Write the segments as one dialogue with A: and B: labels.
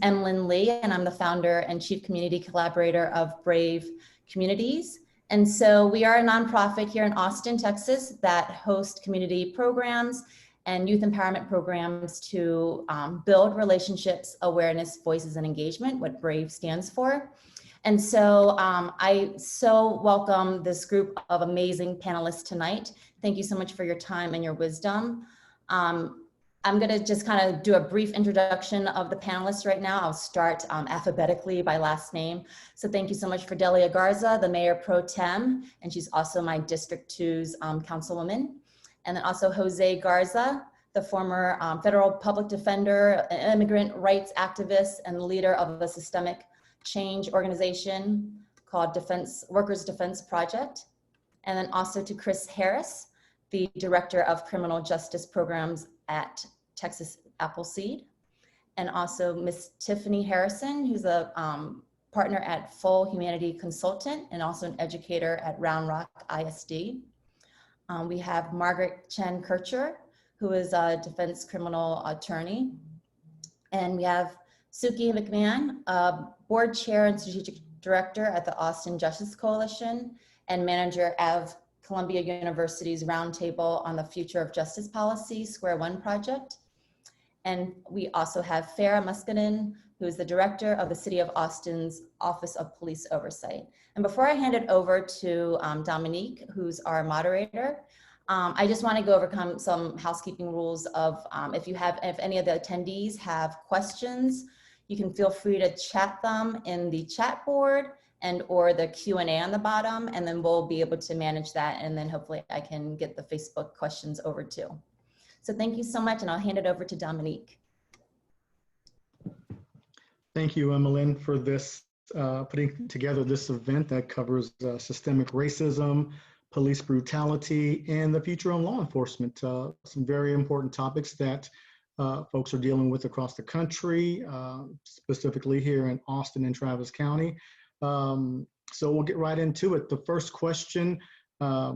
A: Emlyn Lee, and I'm the founder and chief community collaborator of Brave Communities. And so we are a nonprofit here in Austin, Texas, that host community programs and youth empowerment programs to build relationships, awareness, voices, and engagement, what Brave stands for. And so I so welcome this group of amazing panelists tonight. Thank you so much for your time and your wisdom. I'm going to just kind of do a brief introduction of the panelists right now. I'll start alphabetically by last name. So thank you so much for Delia Garza, the Mayor Pro Tem, and she's also my District 2's Councilwoman. And then also Jose Garza, the former federal public defender, an immigrant rights activist, and the leader of a systemic change organization called Workers Defense Project. And then also to Chris Harris, the Director of Criminal Justice Programs at Texas Appleseed. And also Miss Tiffany Harrison, who's a partner at Full Humanity Consultant and also an educator at Round Rock ISD. We have Margaret Chen Kircher, who is a defense criminal attorney. And we have Suki McMahon, board chair and strategic director at the Austin Justice Coalition and manager of Columbia University's Roundtable on the Future of Justice Policy, Square One Project. And we also have Farah Muskinen, who is the director of the City of Austin's Office of Police Oversight. And before I hand it over to Dominique, who's our moderator, I just want to go over some housekeeping rules of if any of the attendees have questions, you can feel free to chat them in the chat board and or the Q&A on the bottom, and then we'll be able to manage that, and then hopefully I can get the Facebook questions over too. So thank you so much, and I'll hand it over to Dominique.
B: Thank you, Emlyn, for this putting together this event that covers systemic racism, police brutality, and the future of law enforcement. Some very important topics that folks are dealing with across the country, specifically here in Austin and Travis County. So we'll get right into it. The first question, I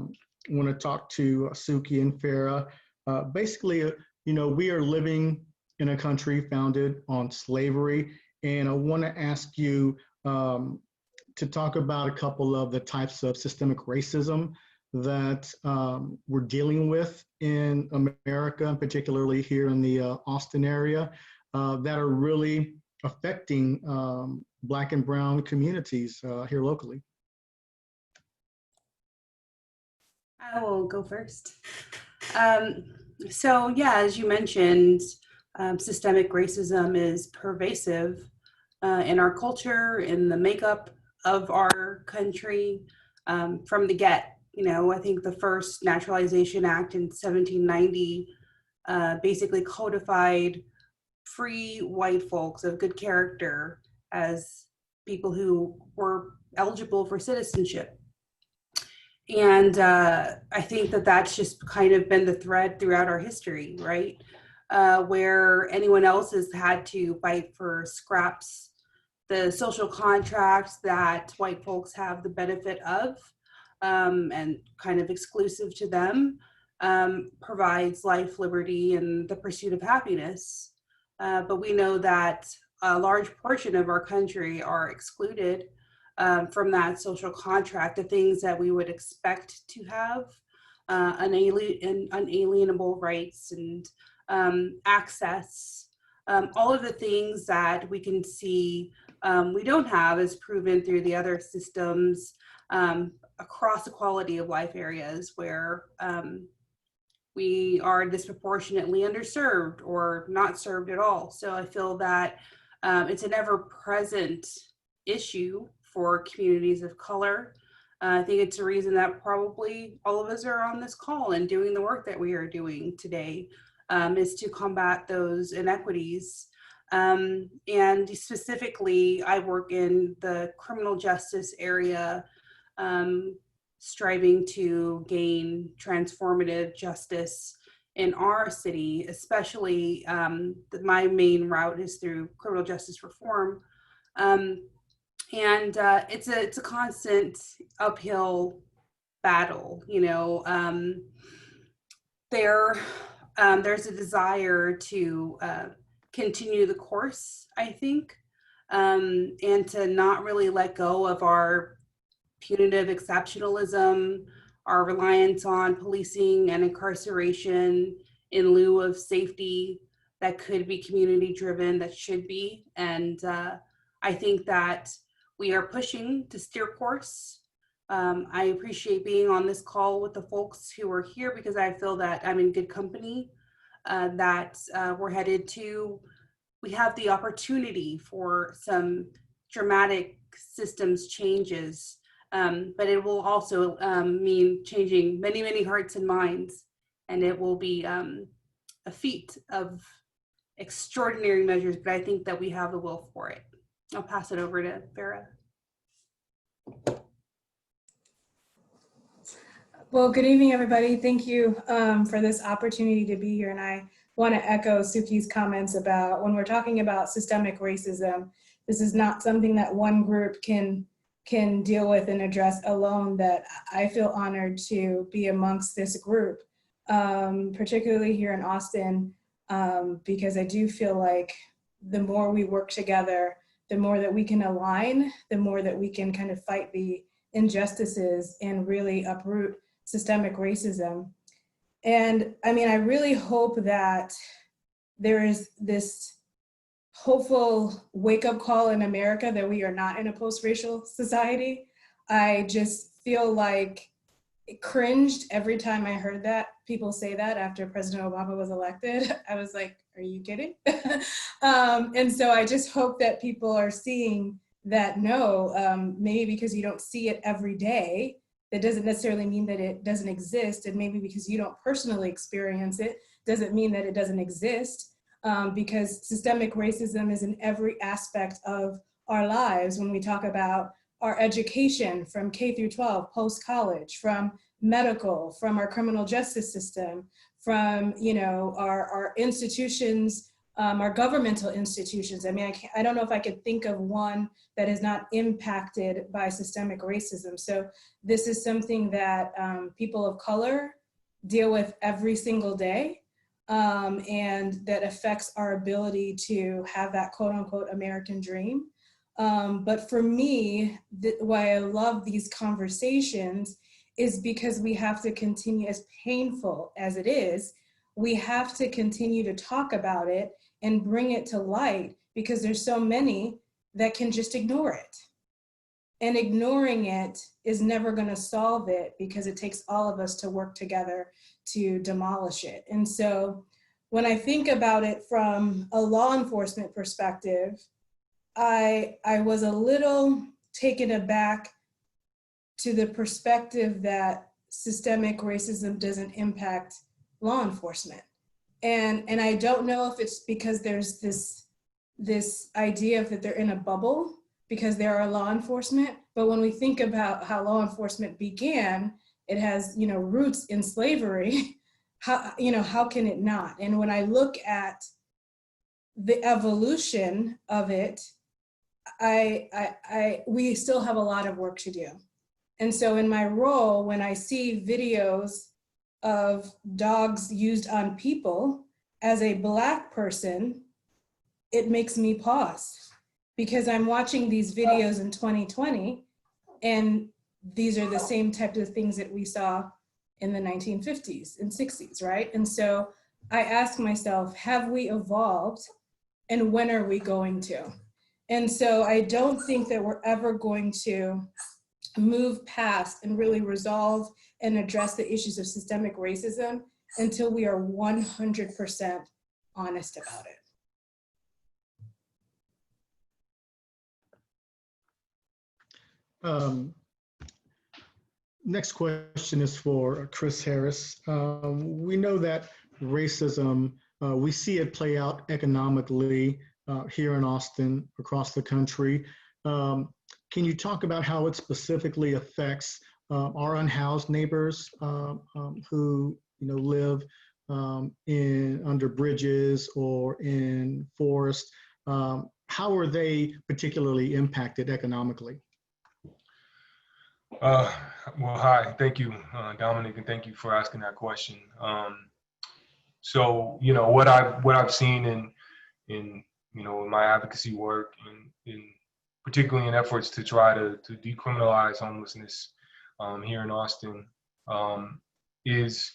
B: want to talk to Suki and Farah. Basically, we are living in a country founded on slavery, and I want to ask you to talk about a couple of the types of systemic racism that we're dealing with in America, particularly here in the Austin area, that are really affecting Black and Brown communities here locally.
C: I will go first. So yeah, as you mentioned, systemic racism is pervasive in our culture, in the makeup of our country from the get. I think the first Naturalization Act in 1790 basically codified free white folks of good character as people who were eligible for citizenship. And I think that that's just kind of been the thread throughout our history, right? Where anyone else has had to fight for scraps, the social contracts that white folks have the benefit of and kind of exclusive to them provides life, liberty, and the pursuit of happiness. But we know that a large portion of our country are excluded from that social contract, the things that we would expect to have, unalienable rights and access, all of the things that we can see we don't have, as proven through the other systems across the quality of life areas where we are disproportionately underserved or not served at all. So I feel that it's an ever-present issue for communities of color. I think it's a reason that probably all of us are on this call and doing the work that we are doing today is to combat those inequities. And specifically, I work in the criminal justice area, striving to gain transformative justice in our city, especially my main route is through criminal justice reform. And it's a constant uphill battle, there's a desire to continue the course, I think, and to not really let go of our punitive exceptionalism, our reliance on policing and incarceration in lieu of safety that could be community driven, that should be. And I think that we are pushing to steer course. I appreciate being on this call with the folks who are here because I feel that I'm in good company, that we're headed to, we have the opportunity for some dramatic systems changes, but it will also mean changing many, many hearts and minds. And it will be a feat of extraordinary measures, but I think that we have the will for it. I'll pass it over to Vera.
D: Well, good evening, everybody. Thank you for this opportunity to be here. And I want to echo Suki's comments about when we're talking about systemic racism, this is not something that one group can deal with and address alone, that I feel honored to be amongst this group, particularly here in Austin, because I do feel like the more we work together, the more that we can align, the more that we can kind of fight the injustices and really uproot systemic racism. And I mean, I really hope that there is this hopeful wake-up call in America that we are not in a post-racial society. I just feel like it cringed every time I heard that people say that after President Obama was elected. I was like, are you kidding? And so I just hope that people are seeing that no, maybe because you don't see it every day, that doesn't necessarily mean that it doesn't exist. And maybe because you don't personally experience it, doesn't mean that it doesn't exist. Because systemic racism is in every aspect of our lives. When we talk about our education from K through 12, post-college, from medical, from our criminal justice system, from our institutions, our governmental institutions. I mean, I don't know if I could think of one that is not impacted by systemic racism. So this is something that people of color deal with every single day, and that affects our ability to have that quote unquote American dream. But for me, why I love these conversations is because we have to continue, as painful as it is, we have to continue to talk about it and bring it to light, because there's so many that can just ignore it. And ignoring it is never gonna solve it, because it takes all of us to work together to demolish it. And so when I think about it from a law enforcement perspective, I was a little taken aback to the perspective that systemic racism doesn't impact law enforcement. And I don't know if it's because there's this idea of that they're in a bubble because they are law enforcement. But when we think about how law enforcement began, it has roots in slavery. How can it not? And when I look at the evolution of it, we still have a lot of work to do. And so in my role, when I see videos of dogs used on people, as a Black person, it makes me pause, because I'm watching these videos in 2020, and these are the same types of things that we saw in the 1950s and 60s, right? And so I ask myself, have we evolved, and when are we going to? And so I don't think that we're ever going to move past and really resolve and address the issues of systemic racism until we are 100% honest about it.
B: Next question is for Chris Harris. We know that racism, we see it play out economically here in Austin, across the country. Can you talk about how it specifically affects our unhoused neighbors who live under bridges or in forests? How are they particularly impacted economically?
E: Well, hi, thank you, Dominic, and thank you for asking that question. So, what I've seen in my advocacy work, and particularly in efforts to try to decriminalize homelessness here in Austin, is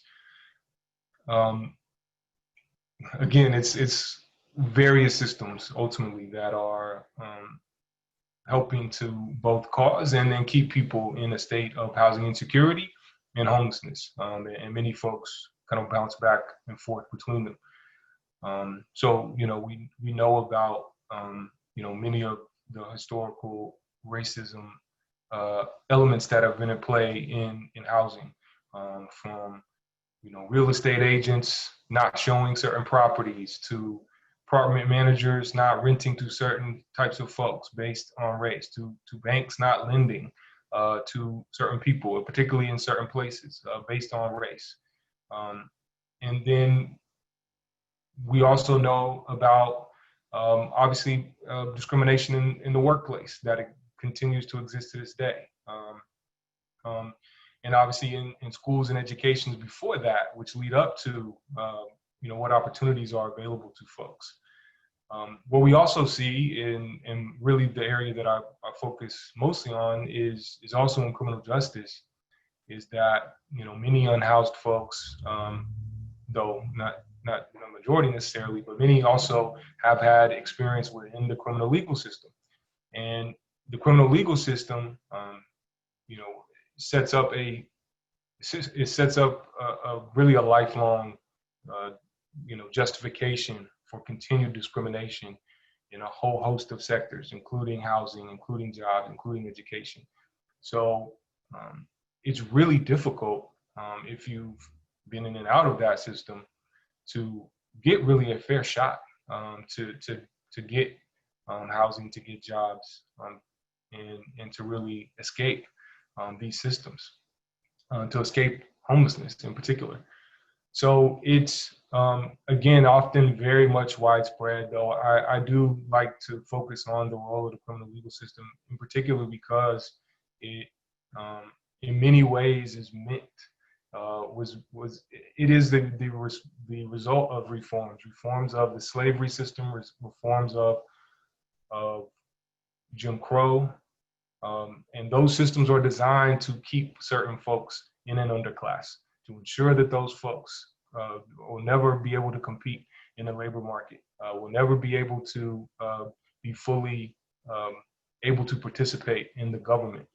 E: again, it's various systems ultimately that are helping to both cause and then keep people in a state of housing insecurity and homelessness. And many folks kind of bounce back and forth between them. So, we know about, many of the historical racism elements that have been at play in housing, from, real estate agents not showing certain properties to apartment managers not renting to certain types of folks based on race, to banks not lending to certain people, particularly in certain places, based on race. And then we also know about, obviously, discrimination in the workplace that it continues to exist to this day. And obviously in schools and educations before that, which lead up to, what opportunities are available to folks. What we also see in really the area that I focus mostly on is also in criminal justice, is that, many unhoused folks, though not majority necessarily, but many also have had experience within the criminal legal system. And the criminal legal system, sets up a really a lifelong, justification for continued discrimination in a whole host of sectors, including housing, including jobs, including education. So it's really difficult, if you've been in and out of that system, to get really a fair shot, to get housing, to get jobs, and to really escape these systems, to escape homelessness in particular. So it's, again, often very much widespread, though I do like to focus on the role of the criminal legal system in particular, because it, in many ways, is meant, it is the result of reforms of the slavery system, reforms of Jim Crow, and those systems are designed to keep certain folks in an underclass, to ensure that those folks will never be able to compete in the labor market, will never be able to be fully able to participate in the government,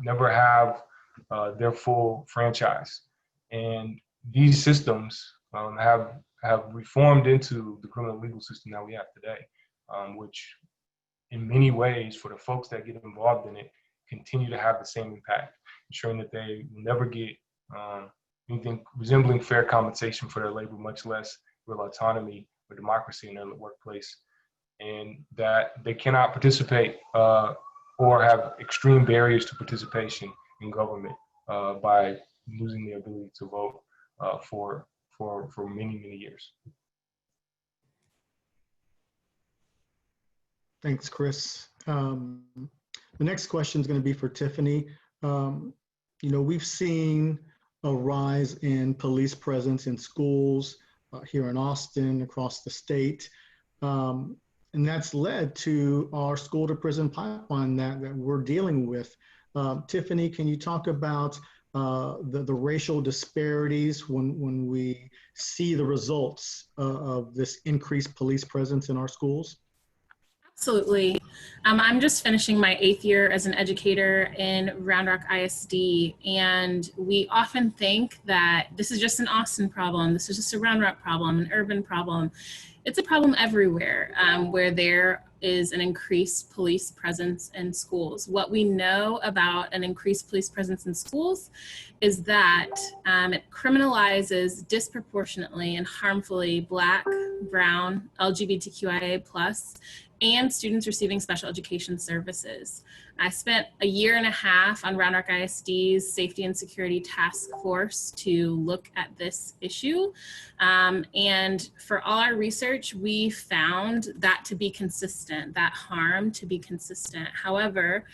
E: never have their full franchise. And these systems have reformed into the criminal legal system that we have today, which in many ways, for the folks that get involved in it, continue to have the same impact, ensuring that they will never get anything resembling fair compensation for their labor, much less real autonomy or democracy in their workplace, and that they cannot participate or have extreme barriers to participation in government by losing the ability to vote for many, many years.
B: Thanks, Chris. The next question is going to be for Tiffany. We've seen a rise in police presence in schools here in Austin, across the state. And that's led to our school to prison pipeline that we're dealing with. Tiffany, can you talk about the racial disparities when we see the results of this increased police presence in our schools?
F: Absolutely. I'm just finishing my 8th year as an educator in Round Rock ISD, and we often think that this is just an Austin problem, this is just a Round Rock problem, an urban problem. It's a problem everywhere where there is an increased police presence in schools. What we know about an increased police presence in schools is that it criminalizes disproportionately and harmfully Black, Brown, LGBTQIA+, and students receiving special education services. I spent a year and a half on Round Rock ISD's Safety and Security Task Force to look at this issue. And for all our research, we found that to be consistent, that harm to be consistent. However,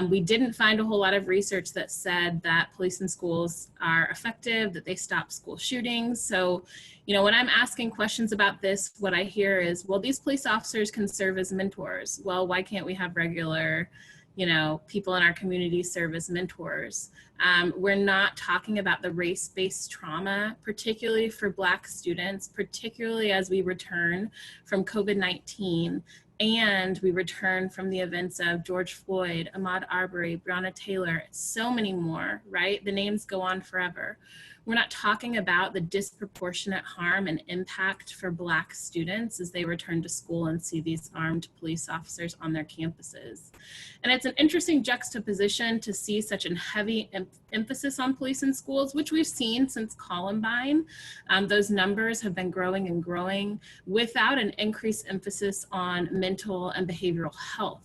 F: we didn't find a whole lot of research that said that police in schools are effective, that they stop school shootings. So, You know, when I'm asking questions about this, what I hear is, well, these police officers can serve as mentors. Well, why can't we have regular, you know, people in our community serve as mentors? We're not talking about the race-based trauma, particularly for Black students, particularly as we return from COVID-19 and we return from the events of George Floyd, Ahmaud Arbery, Breonna Taylor, so many more, right? The names go on forever. We're not talking about the disproportionate harm and impact for Black students as they return to school and see these armed police officers on their campuses. And it's an interesting juxtaposition to see such a heavy emphasis on police in schools, which we've seen since Columbine. Those numbers have been growing and growing without an increased emphasis on mental and behavioral health.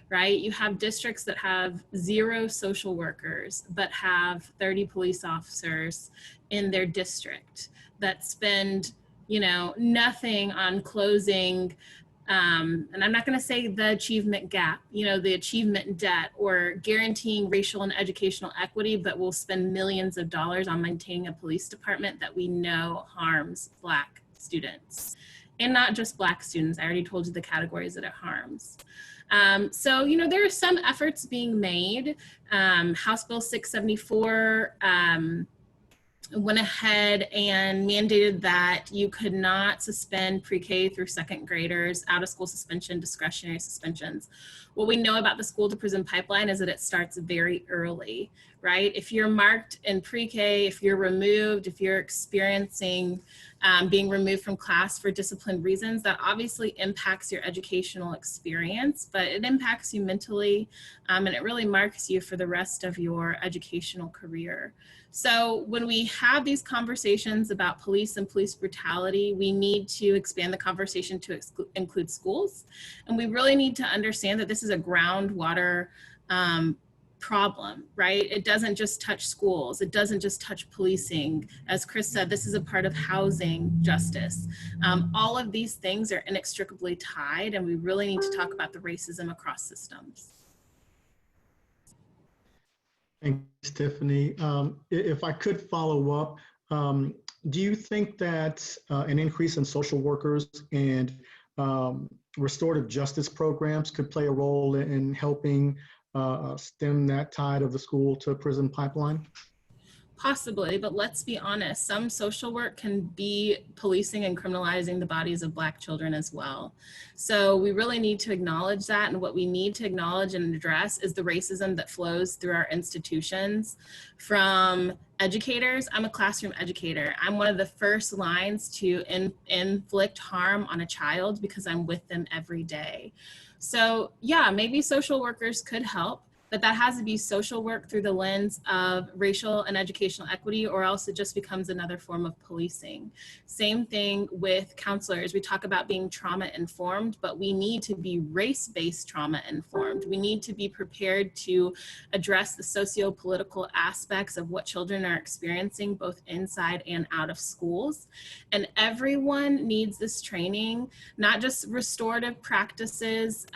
F: Right? You have districts that have 0 social workers, but have 30 police officers in their district that spend, you know, nothing on closing, and I'm not going to say the achievement gap, you know, the achievement debt or guaranteeing racial and educational equity, but will spend millions of dollars on maintaining a police department that we know harms Black students. And not just Black students. I already told you the categories that it harms. So, you know, there are some efforts being made. House Bill 674 went ahead and mandated that you could not suspend pre-K through 2nd graders, out of school suspension, discretionary suspensions. What we know about the school to prison pipeline is that it starts very early, right? If you're marked in pre-K, if you're removed, if you're experiencing being removed from class for disciplined reasons, that obviously impacts your educational experience, but it impacts you mentally, and it really marks you for the rest of your educational career. So when we have these conversations about police and police brutality, we need to expand the conversation to include schools. And we really need to understand that this is a groundwater problem, right? It doesn't just touch schools. It doesn't just touch policing. As Chris said, this is a part of housing justice. All of these things are inextricably tied, and we really need to talk about the racism across systems.
B: Thanks, Tiffany. If I could follow up, do you think that an increase in social workers and restorative justice programs could play a role in helping stem that tide of the school to prison pipeline?
F: Possibly, but let's be honest, some social work can be policing and criminalizing the bodies of Black children as well. So we really need to acknowledge that, and what we need to acknowledge and address is the racism that flows through our institutions from educators. I'm a classroom educator. I'm one of the first lines to inflict harm on a child because I'm with them every day. So yeah, maybe social workers could help, but that has to be social work through the lens of racial and educational equity, or else it just becomes another form of policing. Same thing with counselors. We talk about being trauma informed, but we need to be race-based trauma informed. We need to be prepared to address the socio-political aspects of what children are experiencing, both inside and out of schools. And everyone needs this training, not just restorative practices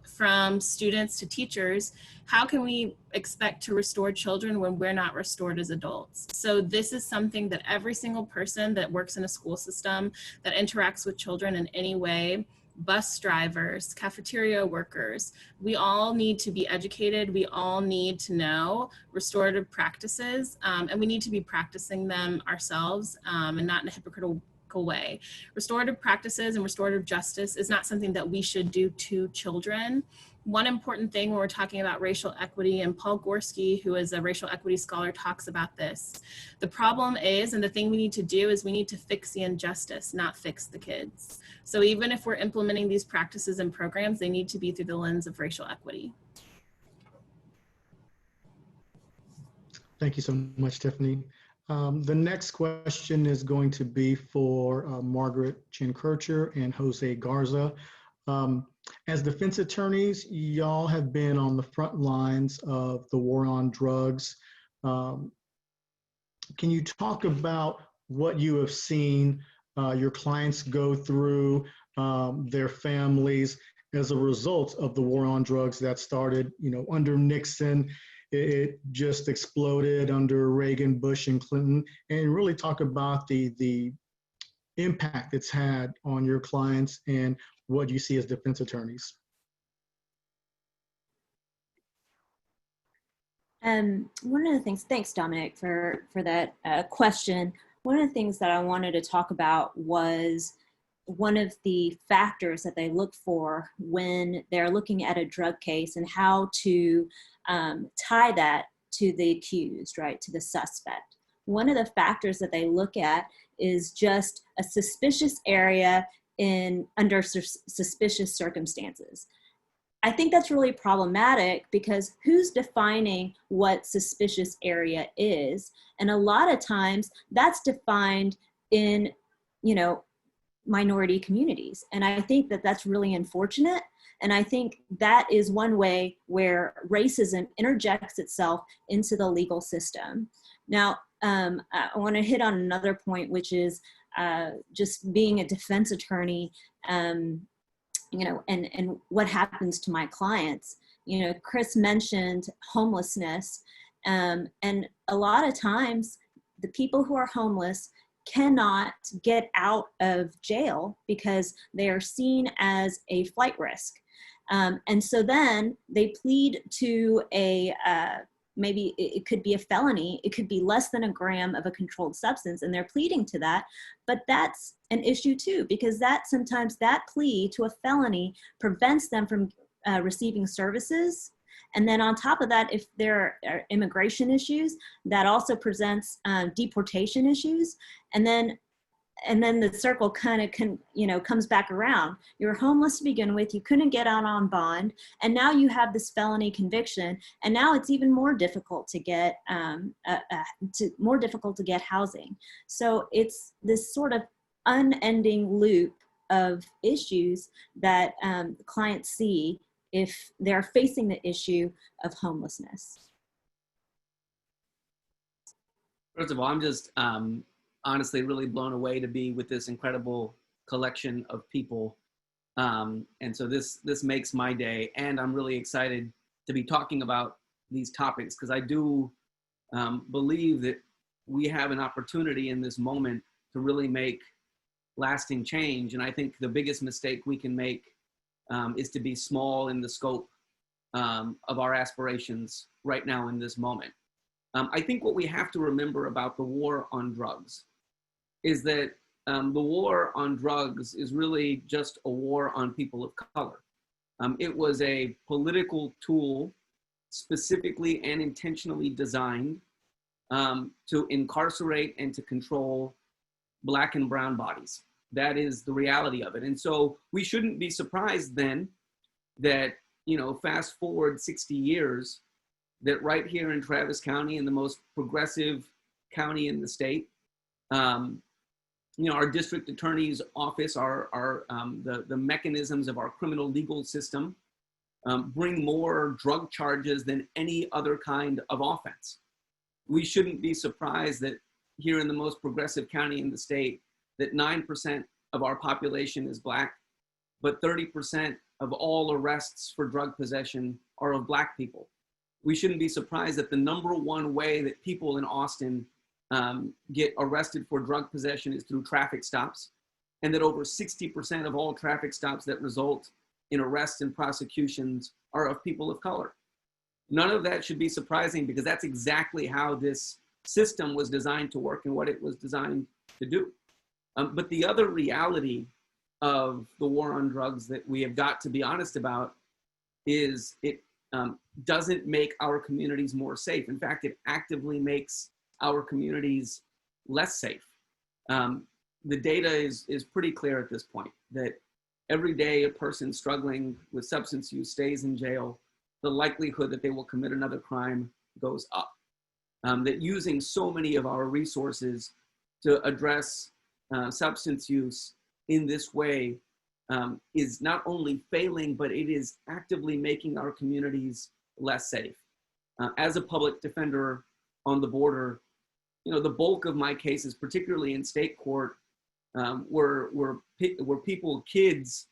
F: from students to teachers. How can we expect to restore children when we're not restored as adults? So this is something that every single person that works in a school system that interacts with children in any way, bus drivers, cafeteria workers, we all need to be educated. We all need to know restorative practices, and we need to be practicing them ourselves, and not in a hypocritical way. Restorative practices and restorative justice is not something that we should do to children. One important thing when we're talking about racial equity, and Paul Gorski, who is a racial equity scholar, talks about this. The problem is, and the thing we need to do is we need to fix the injustice, not fix the kids. So even if we're implementing these practices and programs, they need to be through the lens of racial equity.
B: Thank you so much, Tiffany. The next question is going to be for Margaret Chin-Kircher and Jose Garza. As defense attorneys, y'all have been on the front lines of the war on drugs. Can you talk about what you have seen your clients go through, their families, as a result of the war on drugs that started, under Nixon? It just exploded under Reagan, Bush, and Clinton, and really talk about the impact it's had on your clients and what you see as defense attorneys?
G: One of the things, thanks Dominic for that question. One of the things that I wanted to talk about was one of the factors that they look for when they're looking at a drug case and how to tie that to the accused, right, to the suspect. One of the factors that they look at is just a suspicious area under suspicious circumstances. I think that's really problematic because who's defining what suspicious area is? And a lot of times that's defined in, minority communities. And I think that that's really unfortunate. And I think that is one way where racism interjects itself into the legal system. Now, I want to hit on another point, which is just being a defense attorney, and what happens to my clients. Chris mentioned homelessness, and a lot of times the people who are homeless cannot get out of jail because they are seen as a flight risk. And so then they plead to maybe it could be a felony, it could be less than a gram of a controlled substance, and they're pleading to that. But that's an issue too, because sometimes that plea to a felony prevents them from receiving services. And then on top of that, if there are immigration issues, that also presents deportation issues. And then the circle kind of comes back around. You were homeless to begin with, you couldn't get out on bond, and now you have this felony conviction, and now it's even more difficult to get housing. So it's this sort of unending loop of issues that clients see if they're facing the issue of homelessness.
H: First of all, I'm just honestly really blown away to be with this incredible collection of people. And so this makes my day, and I'm really excited to be talking about these topics because I do believe that we have an opportunity in this moment to really make lasting change. And I think the biggest mistake we can make is to be small in the scope of our aspirations right now in this moment. I think what we have to remember about the war on drugs is that the war on drugs is really just a war on people of color. It was a political tool specifically and intentionally designed to incarcerate and to control Black and brown bodies. That is the reality of it. And so we shouldn't be surprised then that, fast forward 60 years, that right here in Travis County, in the most progressive county in the state, our district attorney's office, the mechanisms of our criminal legal system bring more drug charges than any other kind of offense. We shouldn't be surprised that here in the most progressive county in the state, that 9% of our population is Black, but 30% of all arrests for drug possession are of Black people. We shouldn't be surprised that the number one way that people in Austin get arrested for drug possession is through traffic stops, and that over 60% of all traffic stops that result in arrests and prosecutions are of people of color. None of that should be surprising because that's exactly how this system was designed to work and what it was designed to do. But the other reality of the war on drugs that we have got to be honest about is it doesn't make our communities more safe. In fact, it actively makes our communities less safe. The data is pretty clear at this point that every day a person struggling with substance use stays in jail, the likelihood that they will commit another crime goes up. That using so many of our resources to address substance use in this way is not only failing, but it is actively making our communities less safe. As a public defender on the border, the bulk of my cases, particularly in state court, were kids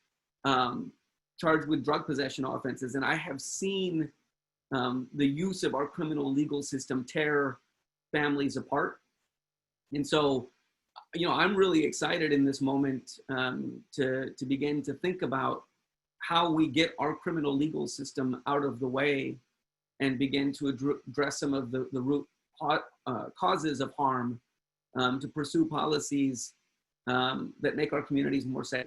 H: charged with drug possession offenses. And I have seen the use of our criminal legal system tear families apart. And so you know, I'm really excited in this moment to begin to think about how we get our criminal legal system out of the way and begin to address some of the root causes of harm, to pursue policies that make our communities more safe.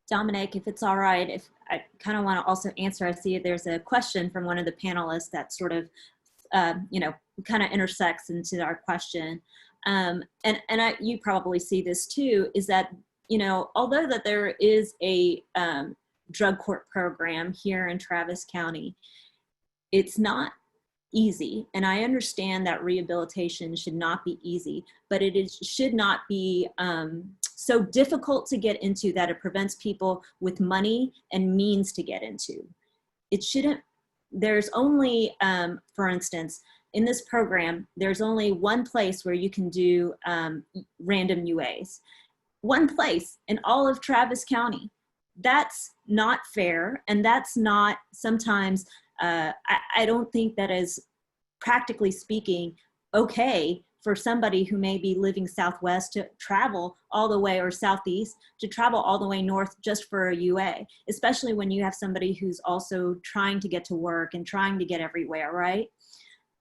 G: Dominic, if it's all right, if I kind of want to also answer, I see there's a question from one of the panelists that sort of, you know, kind of intersects into our question. And you probably see this too, is that, you know, although that there is a drug court program here in Travis County, it's not easy. And I understand that rehabilitation should not be easy, but should not be so difficult to get into that it prevents people with money and means to get into. It shouldn't, there's only, for instance, in this program, there's only one place where you can do random UAs. One place in all of Travis County. That's not fair, and that's not sometimes, I don't think that is, practically speaking, okay for somebody who may be living southwest to travel all the way, or southeast, to travel all the way north just for a UA, especially when you have somebody who's also trying to get to work and trying to get everywhere, right?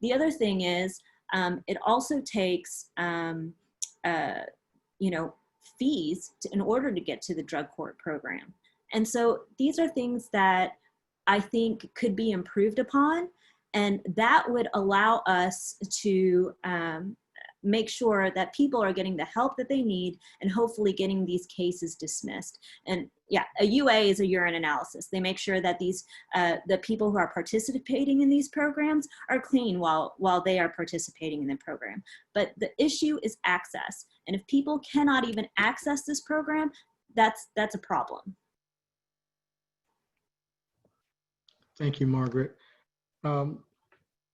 G: The other thing is, it also takes, you know, fees in order to get to the drug court program. And so these are things that I think could be improved upon, and that would allow us to make sure that people are getting the help that they need and hopefully getting these cases dismissed. And yeah, a UA is a urine analysis. They make sure that these the people who are participating in these programs are clean while they are participating in the program. But the issue is access. And if people cannot even access this program, that's a problem.
B: Thank you, Margaret.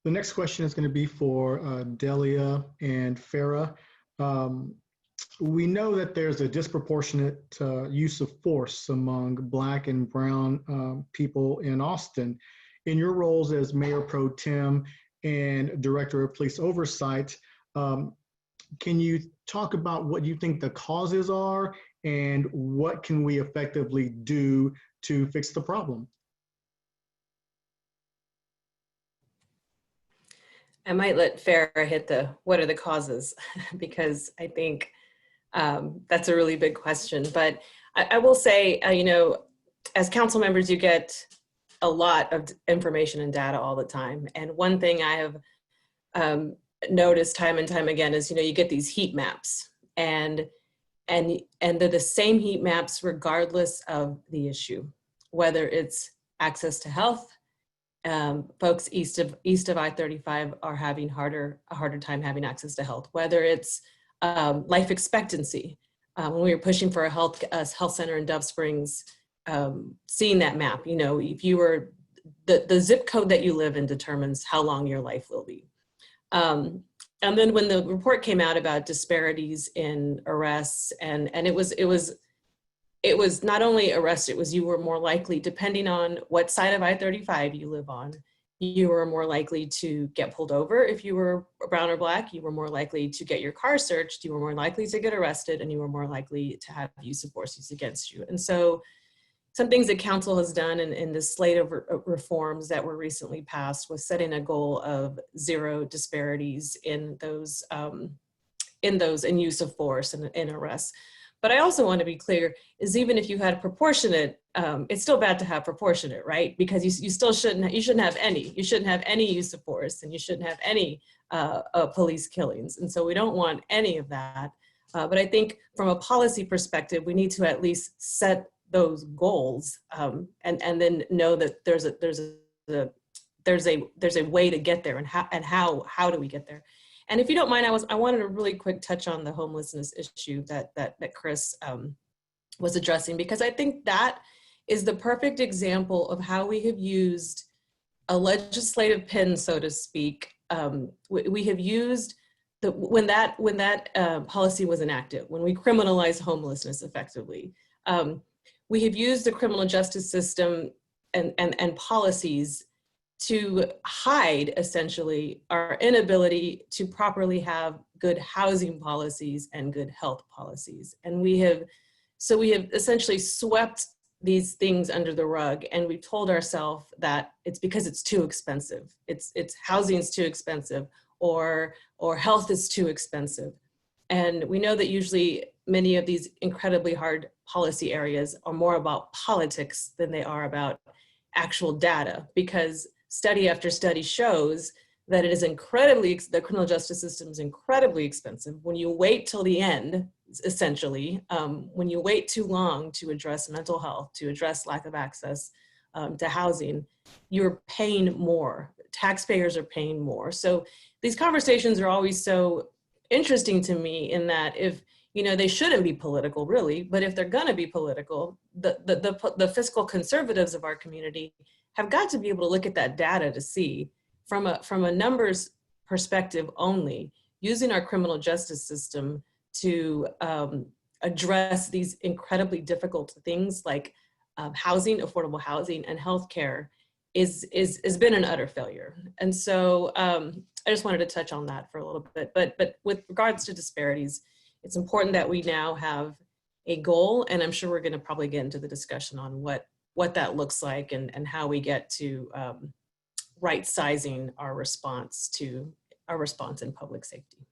B: The next question is going to be for Delia and Farah. We know that there's a disproportionate use of force among Black and Brown people in Austin. In your roles as Mayor Pro Tem and Director of Police Oversight, can you talk about what you think the causes are and what can we effectively do to fix the problem?
I: I might let Farah hit the what are the causes, because I think that's a really big question. But I will say, you know, as council members, you get a lot of information and data all the time. And one thing I have noticed time and time again is, you know, you get these heat maps, and they're the same heat maps regardless of the issue, whether it's access to health. Folks east of I-35 are having a harder time having access to health, whether it's life expectancy. When we were pushing for a health center in Dove Springs, seeing that map, you know, if you were, the zip code that you live in determines how long your life will be. And then when the report came out about disparities in arrests, and it was not only arrest, it was you were more likely, depending on what side of I-35 you live on, you were more likely to get pulled over. If you were brown or Black, you were more likely to get your car searched, you were more likely to get arrested, and you were more likely to have use of force used against you. And so some things that council has done in this slate of reforms that were recently passed was setting a goal of zero disparities in those in use of force and in arrests. But I also want to be clear, is even if you had proportionate, it's still bad to have proportionate, right? Because you still shouldn't have any. You shouldn't have any use of force, and you shouldn't have any police killings. And so we don't want any of that. But I think from a policy perspective, we need to at least set those goals, and then know that there's a way to get there, and how do we get there? And if you don't mind, I wanted to really quick touch on the homelessness issue that Chris was addressing, because I think that is the perfect example of how we have used a legislative pen, so to speak. We have used when that policy was enacted, when we criminalized homelessness effectively, we have used the criminal justice system and policies to hide essentially our inability to properly have good housing policies and good health policies. And we have essentially swept these things under the rug, and we've told ourselves that it's because it's too expensive. It's housing's too expensive, or health is too expensive. And we know that usually many of these incredibly hard policy areas are more about politics than they are about actual data, because study after study shows that it is the criminal justice system is incredibly expensive. When you wait till the end, essentially, when you wait too long to address mental health, to address lack of access to housing, you're paying more. Taxpayers are paying more. So these conversations are always so interesting to me, in that if, they shouldn't be political really, but if they're gonna be political, the fiscal conservatives of our community have got to be able to look at that data to see from a numbers perspective only, using our criminal justice system to address these incredibly difficult things like housing, affordable housing, and healthcare has been an utter failure. And so I just wanted to touch on that for a little bit. But with regards to disparities, it's important that we now have a goal, and I'm sure we're going to probably get into the discussion on what that looks like and how we get to right sizing our response in public safety.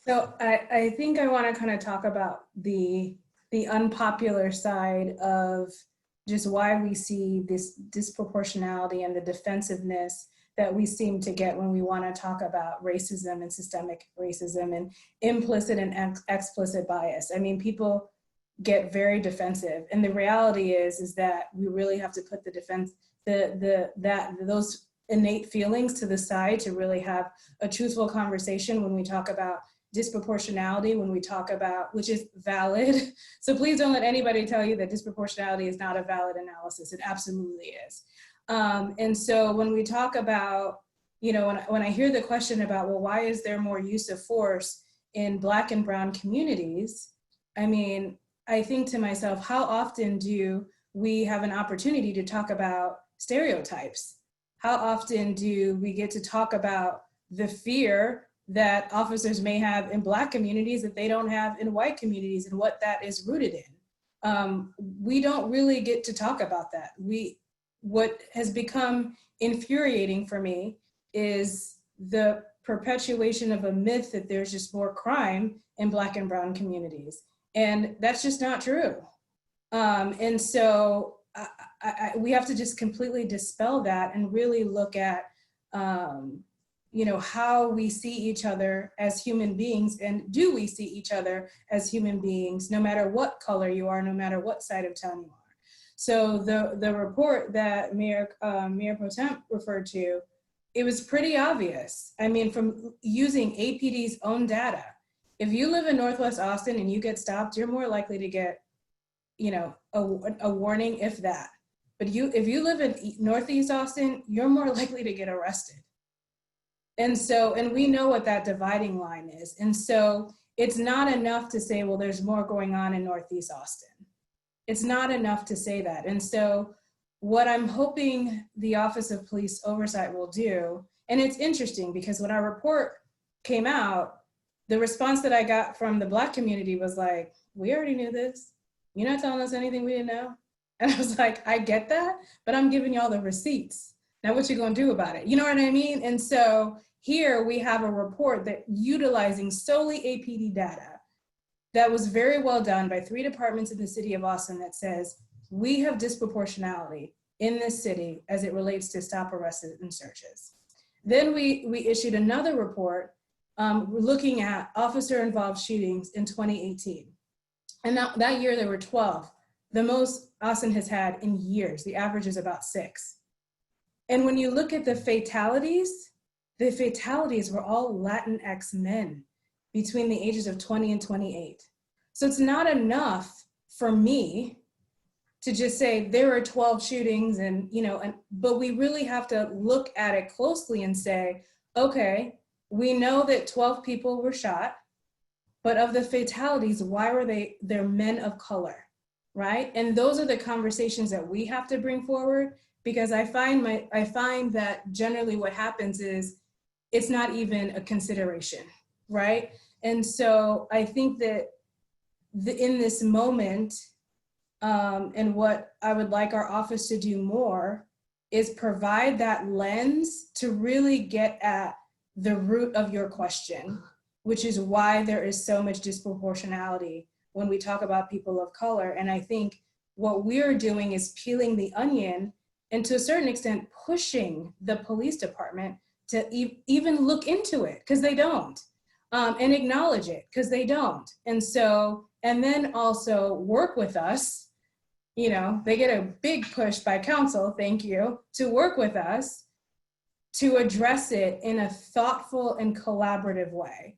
D: So I think I want to kind of talk about the unpopular side of just why we see this disproportionality and the defensiveness that we seem to get when we want to talk about racism and systemic racism and implicit and explicit bias. I mean, people get very defensive, and the reality is that we really have to put those innate feelings to the side to really have a truthful conversation when we talk about disproportionality, when we talk about, which is valid. So please don't let anybody tell you that disproportionality is not a valid analysis. It absolutely is. And so when we talk about, when I hear the question about, well, why is there more use of force in Black and Brown communities? I mean, I think to myself, how often do we have an opportunity to talk about stereotypes? How often do we get to talk about the fear that officers may have in Black communities that they don't have in white communities, and what that is rooted in? We don't really get to talk about that. What has become infuriating for me is the perpetuation of a myth that there's just more crime in Black and Brown communities. And that's just not true. And so we have to just completely dispel that and really look at how we see each other as human beings, and do we see each other as human beings, no matter what color you are, no matter what side of town you are. So the report that Mayor Pro Tem referred to, it was pretty obvious. I mean, from using APD's own data, if you live in Northwest Austin and you get stopped, you're more likely to get, a warning, if that. But if you live in Northeast Austin, you're more likely to get arrested. And we know what that dividing line is. And so it's not enough to say, well, there's more going on in Northeast Austin. It's not enough to say that. And so what I'm hoping the Office of Police Oversight will do, and it's interesting because when our report came out, the response that I got from the Black community was like, we already knew this. You're not telling us anything we didn't know. And I was like, I get that, but I'm giving y'all the receipts. Now what you gonna do about it? You know what I mean? And so here we have a report that utilizing solely APD data that was very well done by 3 departments in the city of Austin that says, we have disproportionality in this city as it relates to stop, arrests, and searches. Then we issued another report looking at officer-involved shootings in 2018. And that year there were 12, the most Austin has had in years. The average is about 6. And when you look at the fatalities were all Latinx men between the ages of 20 and 28. So it's not enough for me to just say there are 12 shootings but we really have to look at it closely and say, okay, we know that 12 people were shot, but of the fatalities, why were they're men of color? right? And those are the conversations that we have to bring forward, because I find that generally what happens is it's not even a consideration, right? And so I think that in this moment, and what I would like our office to do more is provide that lens to really get at the root of your question, which is why there is so much disproportionality when we talk about people of color. And I think what we're doing is peeling the onion and to a certain extent pushing the police department to even look into it, because they don't, and acknowledge it, because they don't. And so, and then also work with us. You know, they get a big push by council, thank you, to work with us to address it in a thoughtful and collaborative way.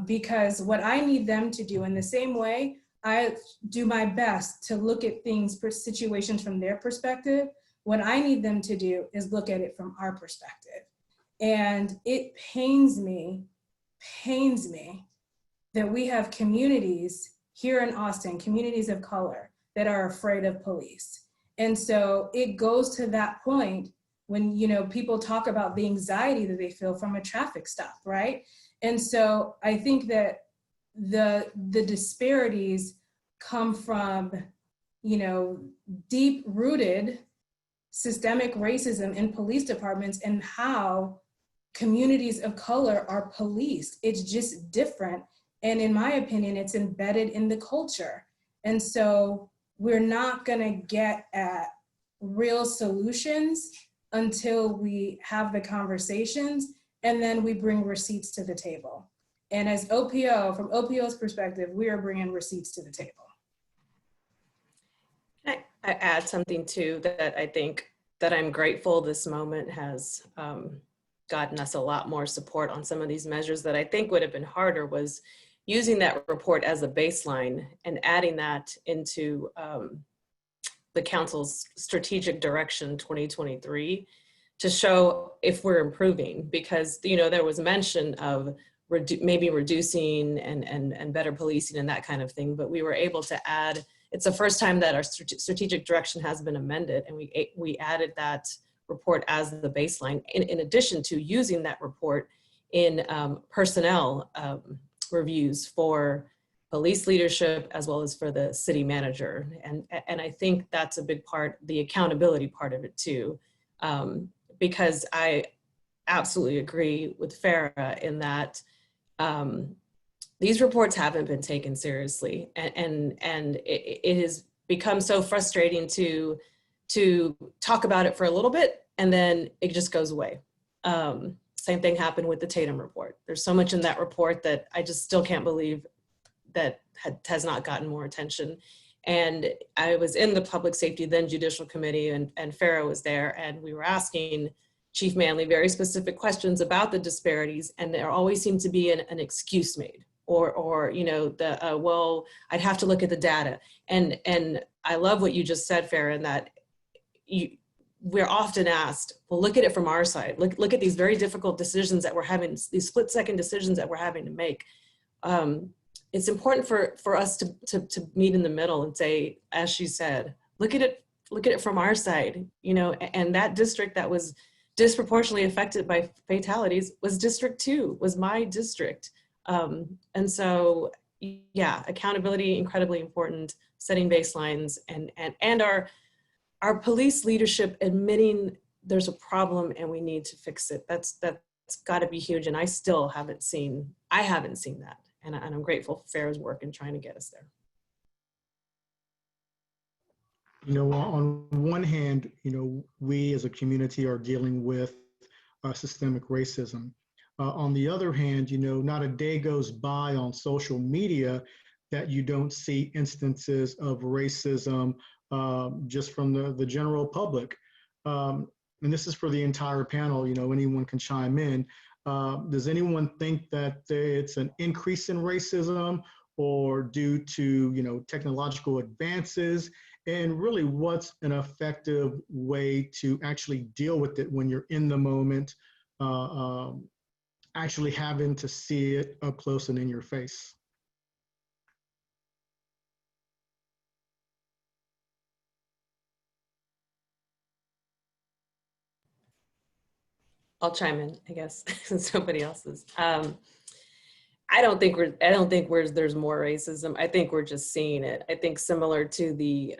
D: Because what I need them to do, in the same way I do my best to look at things, situations from their perspective, what I need them to do is look at it from our perspective. And it pains me that we have communities here in Austin, communities of color, that are afraid of police. And so it goes to that point when, you know, people talk about the anxiety that they feel from a traffic stop, right? And so I think that the disparities come from, you know, deep-rooted systemic racism in police departments and how communities of color are policed. It's just different. And in my opinion, it's embedded in the culture. And so we're not gonna get at real solutions until we have the conversations and then we bring receipts to the table. And as OPO, from OPO's perspective, we are bringing receipts to the table.
I: Can I add something too, that I think that I'm grateful this moment has gotten us a lot more support on some of these measures that I think would have been harder, was using that report as a baseline and adding that into the council's strategic direction 2023 to show if we're improving, because, you know, there was mention of maybe reducing and better policing and that kind of thing, but we were able to add, it's the first time that our strategic direction has been amended, and we added that report as the baseline, in addition to using that report in personnel reviews for police leadership as well as for the city manager. And I think that's a big part, the accountability part of it too, because I absolutely agree with Farah in that these reports haven't been taken seriously, and it has become so frustrating to talk about it for a little bit and then it just goes away. Same thing happened with the Tatum report. There's so much in that report that I just still can't believe that has not gotten more attention. And I was in the Public Safety, then Judicial Committee, and Farah was there, and we were asking Chief Manley very specific questions about the disparities, and there always seemed to be an excuse made, or you know, well, I'd have to look at the data. And I love what you just said, Farah, in that we're often asked, well, look at it from our side. Look at these very difficult decisions that we're having, these split-second decisions that we're having to make. It's important for us to meet in the middle and say, as she said, look at it from our side, you know, and that district that was disproportionately affected by fatalities was District 2, was my district. And so, yeah, accountability, incredibly important, setting baselines, and our police leadership admitting there's a problem and we need to fix it. That's gotta be huge. And I still haven't seen that. And I'm grateful for Farah's work in trying to get us there.
B: You know, on one hand, you know, we as a community are dealing with systemic racism. On the other hand, you know, not a day goes by on social media that you don't see instances of racism just from the general public. And this is for the entire panel, you know, anyone can chime in. Does anyone think that it's an increase in racism or due to, you know, technological advances? And really, what's an effective way to actually deal with it when you're in the moment, actually having to see it up close and in your face?
I: I'll chime in, I guess, since nobody else is. I don't think there's more racism. I think we're just seeing it. I think similar to the,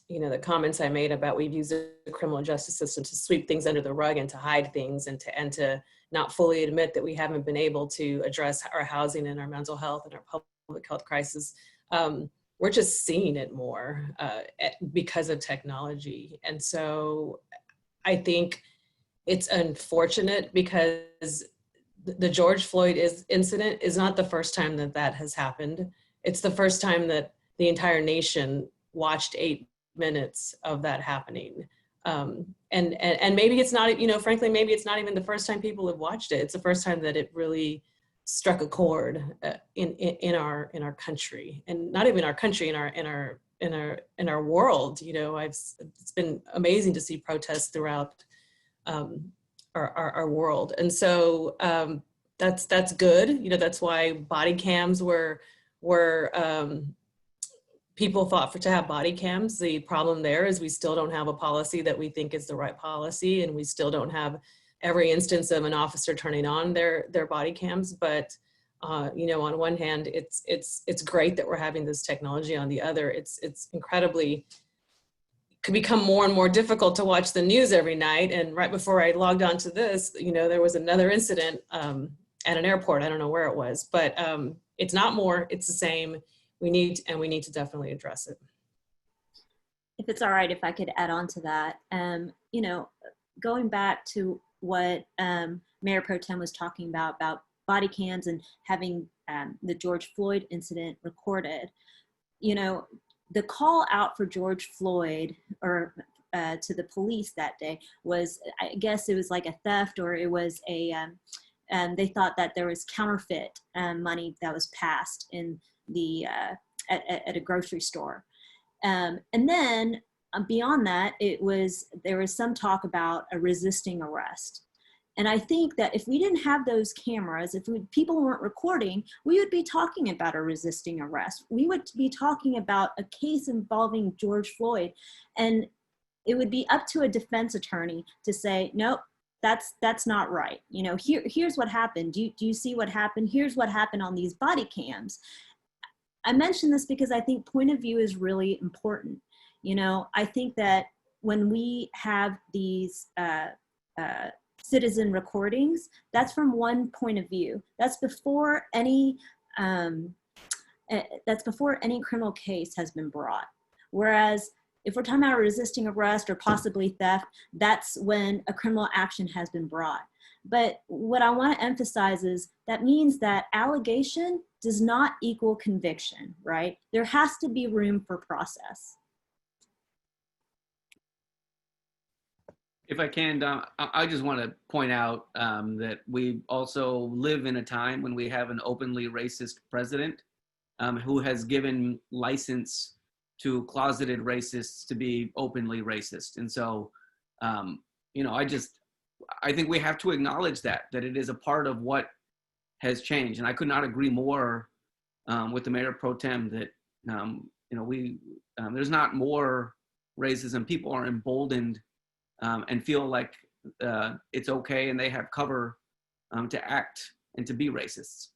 I: the comments I made about we've used the criminal justice system to sweep things under the rug and to hide things and to not fully admit that we haven't been able to address our housing and our mental health and our public health crisis. We're just seeing it more because of technology. And so I think it's unfortunate because the George Floyd incident is not the first time that has happened. It's the first time that the entire nation watched 8 minutes of that happening. And maybe it's not, frankly, maybe it's not even the first time people have watched it. It's the first time that it really struck a chord in our country, and not even our country, in our world. It's been amazing to see protests throughout our world. And so that's good. That's why body cams were people fought to have body cams. The problem there is we still don't have a policy that we think is the right policy, and we still don't have every instance of an officer turning on their body cams. But on one hand, it's great that we're having this technology. On the other, it's incredibly could become more and more difficult to watch the news every night. And right before I logged on to this, there was another incident at an airport. I don't know where it was, but it's not more, it's the same. We need to definitely address it.
G: If it's all right, if I could add on to that, going back to what Mayor Pro Tem was talking about body cams and having the George Floyd incident recorded, the call out for George Floyd or to the police that day was, I guess it was like a theft, or it was they thought that there was counterfeit money that was passed in the at a grocery store. And then beyond that, there was some talk about a resisting arrest. And I think that if we didn't have those cameras, if people weren't recording, we would be talking about a resisting arrest. We would be talking about a case involving George Floyd. And it would be up to a defense attorney to say, nope, that's not right. Here's what happened. Do you see what happened? Here's what happened on these body cams. I mention this because I think point of view is really important. I think that when we have these citizen recordings, that's from one point of view. That's before any criminal case has been brought. Whereas if we're talking about resisting arrest or possibly theft, that's when a criminal action has been brought. But what I want to emphasize is that means that allegation does not equal conviction, right? There has to be room for process.
H: If I can, I just want to point out that we also live in a time when we have an openly racist president who has given license to closeted racists to be openly racist. And so, I think we have to acknowledge that it is a part of what has changed. And I could not agree more with the Mayor Pro Tem that, there's not more racism. People are emboldened and feel like it's okay and they have cover to act and to be racists.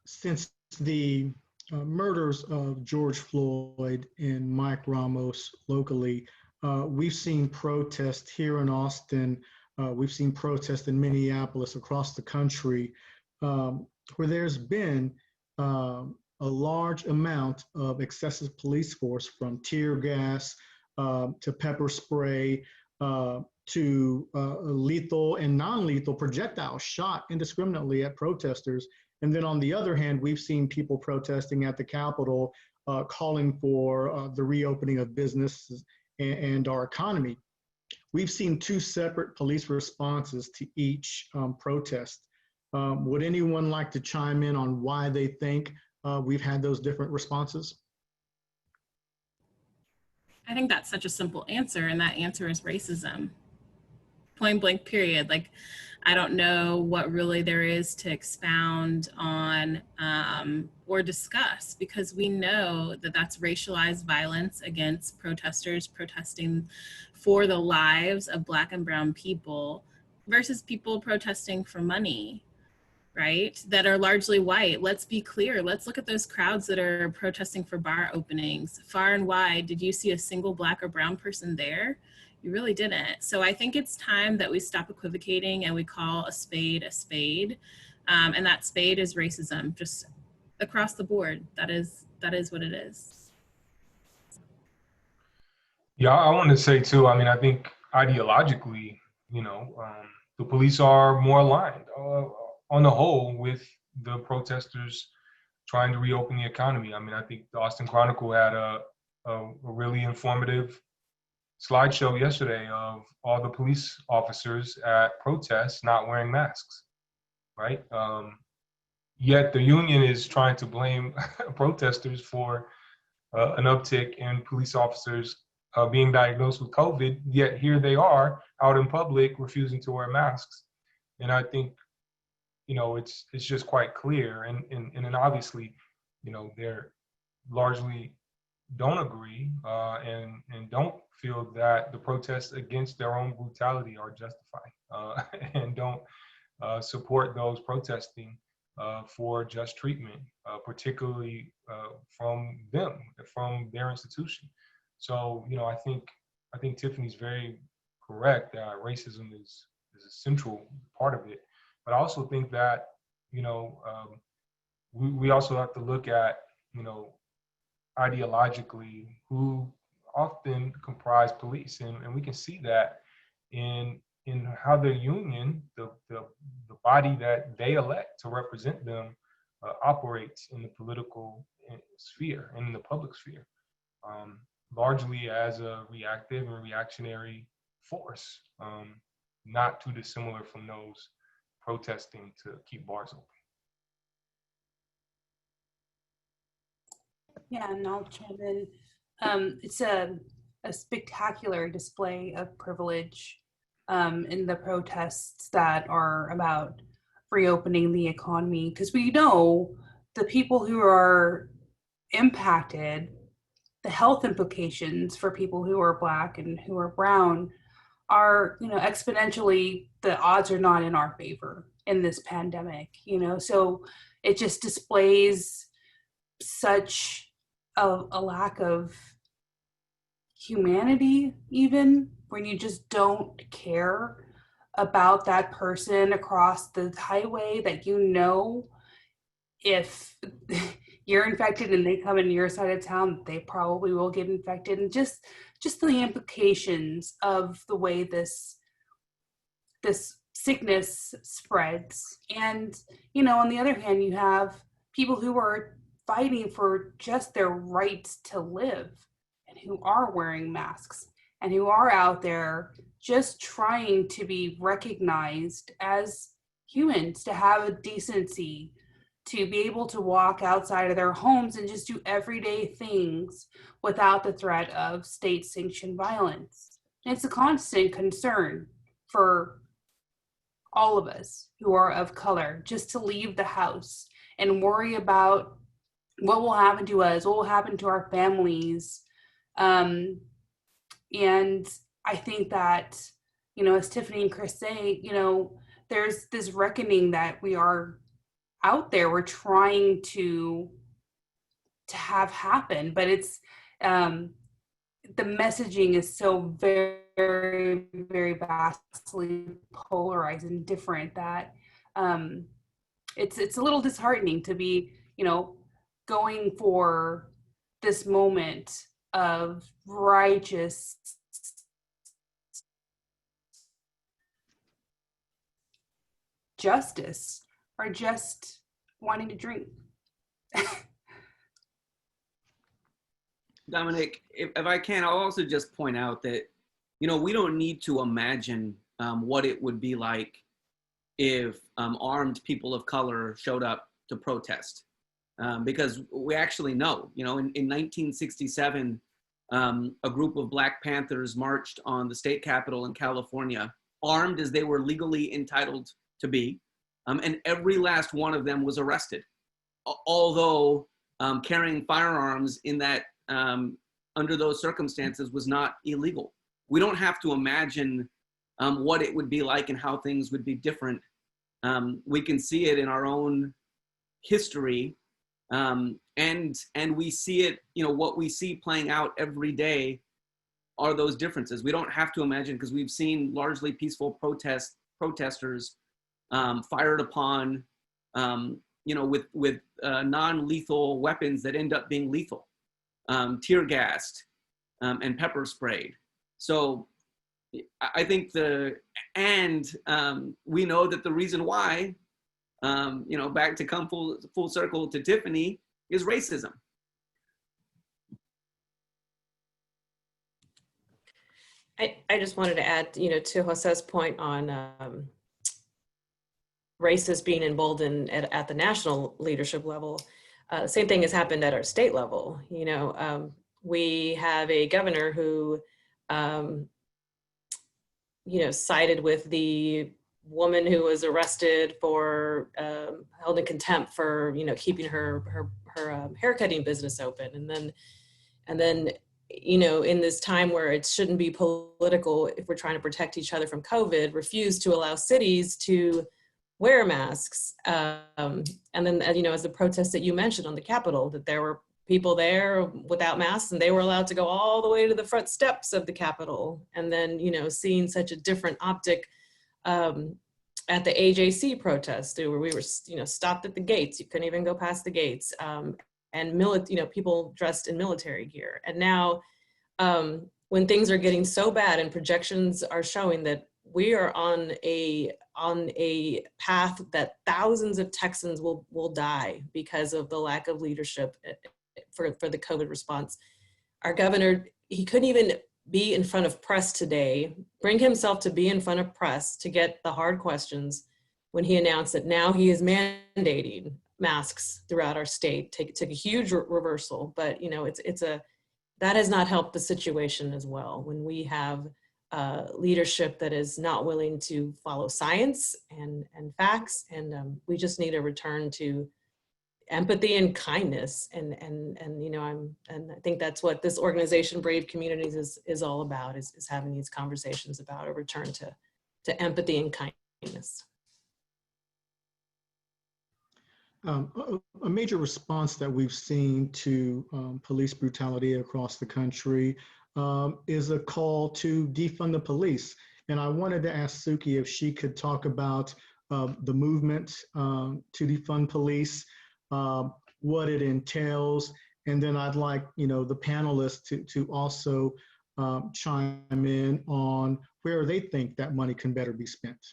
B: Since the murders of George Floyd and Mike Ramos locally, we've seen protests here in Austin. We've seen protests in Minneapolis, across the country, where there's been a large amount of excessive police force, from tear gas to pepper spray to lethal and non-lethal projectiles shot indiscriminately at protesters. And then on the other hand, we've seen people protesting at the Capitol calling for the reopening of businesses and our economy. We've seen two separate police responses to each protest. Would anyone like to chime in on why they think we've had those different responses?
F: I think that's such a simple answer, and that answer is racism. Point blank, period. Like, I don't know what really there is to expound on or discuss, because we know that that's racialized violence against protesters protesting for the lives of Black and brown people versus people protesting for money, right? That are largely white. Let's be clear. Let's look at those crowds that are protesting for bar openings. Far and wide, did you see a single Black or brown person there? You really didn't. So I think it's time that we stop equivocating and we call a spade a spade. And that spade is racism, just across the board. That is what it is.
E: Yeah, I want to say too, I mean, I think ideologically, you know, the police are more aligned on the whole with the protesters trying to reopen the economy. I mean, I think the Austin Chronicle had a really informative slideshow yesterday of all the police officers at protests not wearing masks, right? Yet the union is trying to blame protesters for an uptick in police officers being diagnosed with COVID, yet here they are out in public refusing to wear masks. And I think, you know, it's just quite clear. And then obviously, you know, they're largely don't agree and don't feel that the protests against their own brutality are justified and don't support those protesting for just treatment, particularly from them, from their institution. So, you know, I think Tiffany's very correct that racism is a central part of it. But I also think that, you know, we also have to look at, you know, ideologically who often comprise police, and we can see that in how the union, the body that they elect to represent them, operates in the political sphere and in the public sphere, largely as a reactive and reactionary force, not too dissimilar from those protesting to keep bars open.
C: Yeah, and I'll chime in. It's a spectacular display of privilege in the protests that are about reopening the economy, because we know the people who are impacted, the health implications for people who are Black and who are brown are, you know, exponentially, the odds are not in our favor in this pandemic, you know, so it just displays such a lack of humanity, even when you just don't care about that person across the highway that, you know, if you're infected and they come into your side of town, they probably will get infected. And just the implications of the way this sickness spreads. And, you know, on the other hand, you have people who are fighting for just their rights to live and who are wearing masks and who are out there just trying to be recognized as humans, to have a decency, to be able to walk outside of their homes and just do everyday things without the threat of state-sanctioned violence. And it's a constant concern for all of us who are of color, just to leave the house and worry about what will happen to us, what will happen to our families. And I think that, you know, as Tiffany and Chris say, you know, there's this reckoning that we are out there, we're trying to have happen, but it's, the messaging is so very, very vastly polarized and different that it's a little disheartening to be, you know, going for this moment of righteous justice or just wanting to drink.
H: Dominic, if I can, I'll also just point out that, you know, we don't need to imagine what it would be like if armed people of color showed up to protest. Because we actually know, you know, in 1967, a group of Black Panthers marched on the state capitol in California armed as they were legally entitled to be. And every last one of them was arrested. Although carrying firearms in that, under those circumstances was not illegal. We don't have to imagine what it would be like and how things would be different. We can see it in our own history, and we see it, what we see playing out every day are those differences. We don't have to imagine, because we've seen largely peaceful protesters fired upon, with non-lethal weapons that end up being lethal, tear gassed and pepper sprayed. So I think we know that the reason why, back to come full circle to Tiffany, is racism.
I: I just wanted to add, to Jose's point on races being emboldened at the national leadership level. Same thing has happened at our state level. We have a governor who, sided with the woman who was arrested for held in contempt for keeping her haircutting business open, and then in this time where it shouldn't be political, if we're trying to protect each other from COVID, refused to allow cities to wear masks. And then, as the protests that you mentioned on the Capitol, that there were people there without masks and they were allowed to go all the way to the front steps of the Capitol. And then, seeing such a different optic at the AJC protest, where we were, stopped at the gates. You couldn't even go past the gates. And people dressed in military gear. And now, when things are getting so bad and projections are showing that we are on a path that thousands of Texans will die because of the lack of leadership for the COVID response. Our governor, he couldn't even be in front of press today, bring himself to be in front of press to get the hard questions when he announced that now he is mandating masks throughout our state. Took a huge reversal, but that has not helped the situation as well. When we have leadership that is not willing to follow science and facts, and we just need a return to empathy and kindness, and I think that's what this organization, Brave Communities, is all about, is having these conversations about a return to empathy and kindness.
B: A major response that we've seen to police brutality across the country is a call to defund the police. And I wanted to ask Suki if she could talk about the movement to defund police, what it entails, and then I'd like the panelists to also chime in on where they think that money can better be spent.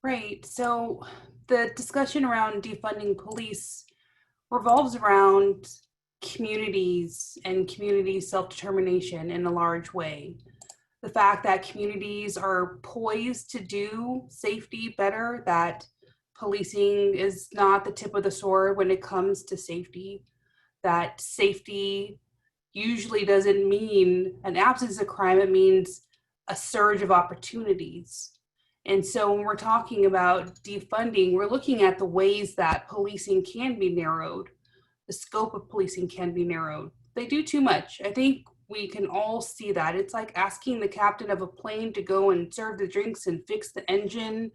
C: Right. So the discussion around defunding police revolves around communities and community self-determination in a large way. The fact that communities are poised to do safety better, that policing is not the tip of the sword when it comes to safety, that safety usually doesn't mean an absence of crime, it means a surge of opportunities. And so when we're talking about defunding, we're looking at the ways that policing can be narrowed. The scope of policing can be narrowed. They do too much. I think we can all see that. It's like asking the captain of a plane to go and serve the drinks and fix the engine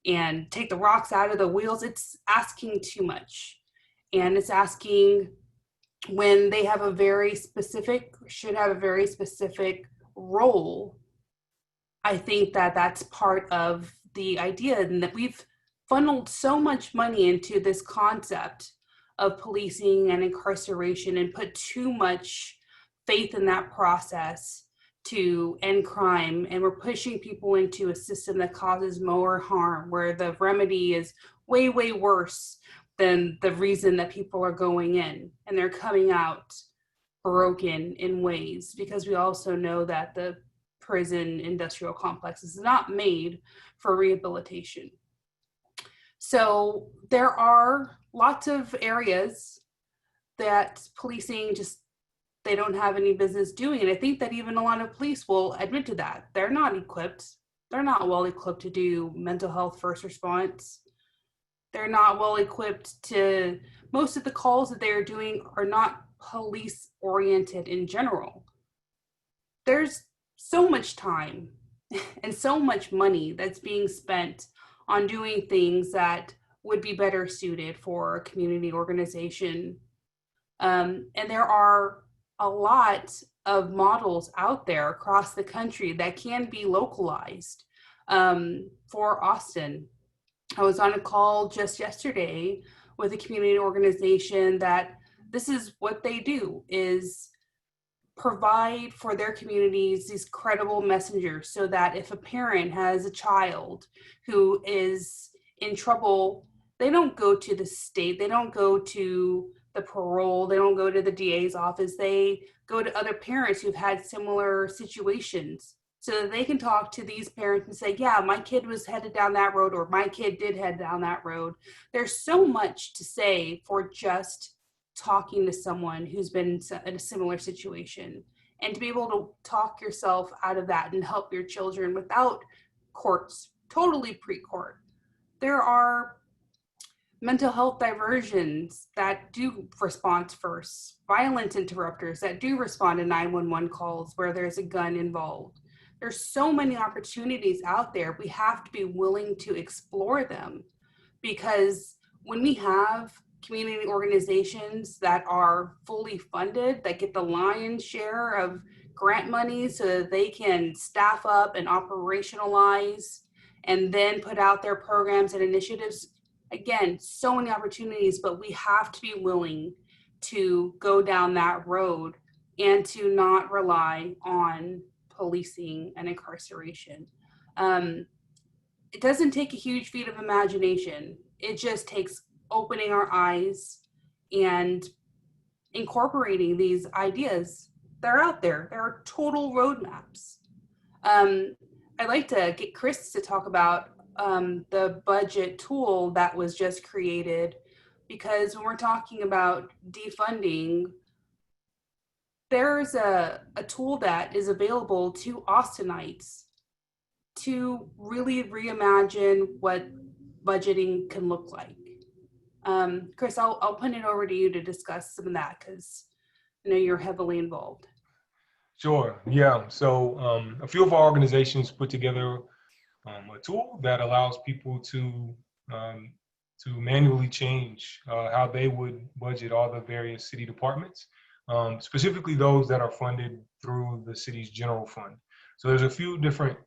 C: and take the rocks out of the wheels. It's asking too much. And it's asking when they have should have a very specific role. I think that that's part of the idea, and that we've funneled so much money into this concept of policing and incarceration and put too much faith in that process to end crime. And we're pushing people into a system that causes more harm, where the remedy is way, way worse than the reason that people are going in, and they're coming out broken in ways, because we also know that the prison industrial complex is not made for rehabilitation. So there are lots of areas that policing just they don't have any business doing. And I think that even a lot of police will admit to that. They're not equipped. They're not well equipped to do mental health first response. They're not well equipped to, most of the calls that they're doing are not police oriented in general. There's so much time and so much money that's being spent on doing things that would be better suited for a community organization. And there are a lot of models out there across the country that can be localized for Austin. I was on a call just yesterday with a community organization that this is what they do, is provide for their communities these credible messengers, so that if a parent has a child who is in trouble, they don't go to the state, they don't go to the parole, they don't go to the DA's office, they go to other parents who've had similar situations, so that they can talk to these parents and say, yeah, my kid was headed down that road, or my kid did head down that road. There's so much to say for just talking to someone who's been in a similar situation, and to be able to talk yourself out of that and help your children without courts, totally pre-court. There are mental health diversions that do respond first, violence interrupters that do respond to 911 calls where there's a gun involved. There's so many opportunities out there. We have to be willing to explore them, because when we have community organizations that are fully funded, that get the lion's share of grant money so that they can staff up and operationalize and then put out their programs and initiatives, again, so many opportunities, but we have to be willing to go down that road and to not rely on policing and incarceration. It doesn't take a huge feat of imagination. It just takes opening our eyes and incorporating these ideas. They're out there. There are total roadmaps. I'd like to get Chris to talk about the budget tool that was just created, because when we're talking about defunding, there's a tool that is available to Austinites to really reimagine what budgeting can look like. Chris, I'll put it over to you to discuss some of that, because I know you're heavily involved.
E: Sure. Yeah. So a few of our organizations put together a tool that allows people to manually change how they would budget all the various city departments, specifically those that are funded through the city's general fund. So there's a few different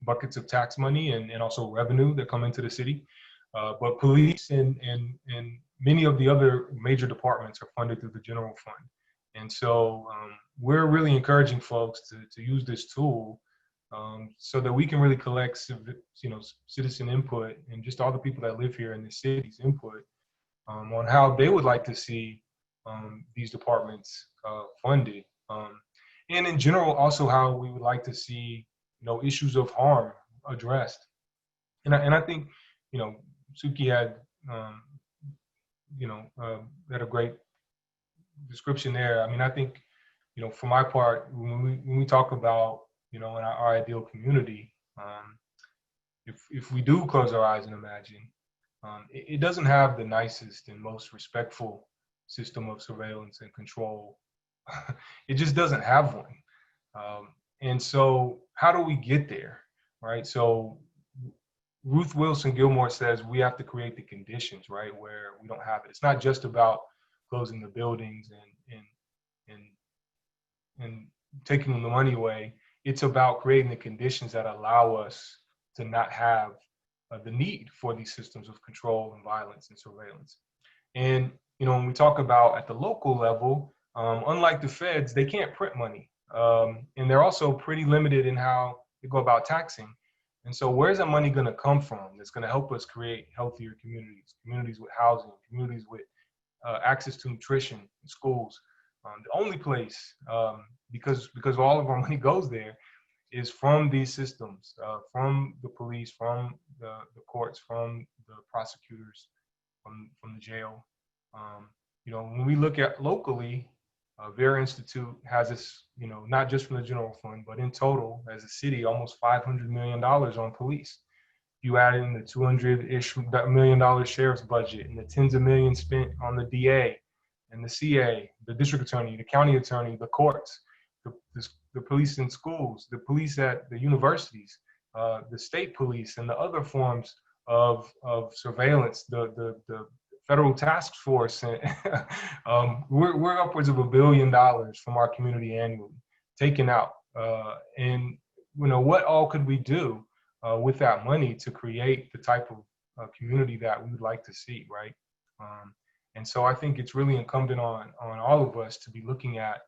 E: buckets of tax money and also revenue that come into the city. But police and many of the other major departments are funded through the general fund. And so we're really encouraging folks to use this tool so that we can really collect citizen input and just all the people that live here in the city's input on how they would like to see these departments funded. And in general, also how we would like to see issues of harm addressed. And I think, Suki had, had a great description there. I mean, I think, for my part, when we talk about, in our ideal community, if we do close our eyes and imagine, it doesn't have the nicest and most respectful system of surveillance and control. It just doesn't have one. And so how do we get there, right? So Ruth Wilson Gilmore says we have to create the conditions, right, where we don't have it. It's not just about closing the buildings and taking the money away. It's about creating the conditions that allow us to not have the need for these systems of control and violence and surveillance. And when we talk about at the local level, unlike the feds, they can't print money, and they're also pretty limited in how they go about taxing. And so where's that money going to come from that's going to help us create healthier communities with housing, communities with access to nutrition, schools? The only place, because all of our money goes there, is from these systems, from the police, from the courts, from the prosecutors, from the jail. When we look at locally, Vera Institute has this, you know, not just from the general fund, but in total as a city, almost $500 million on police. You add in the $200-ish million sheriff's budget and the tens of millions spent on the DA and the CA, the district attorney, the county attorney, the courts, the police in schools, the police at the universities, the state police, and the other forms of surveillance, the federal task force. We're upwards of $1 billion from our community annually taken out. And you know, what all could we do with that money to create the type of community that we would like to see, right? And so I think it's really incumbent on all of us to be looking at,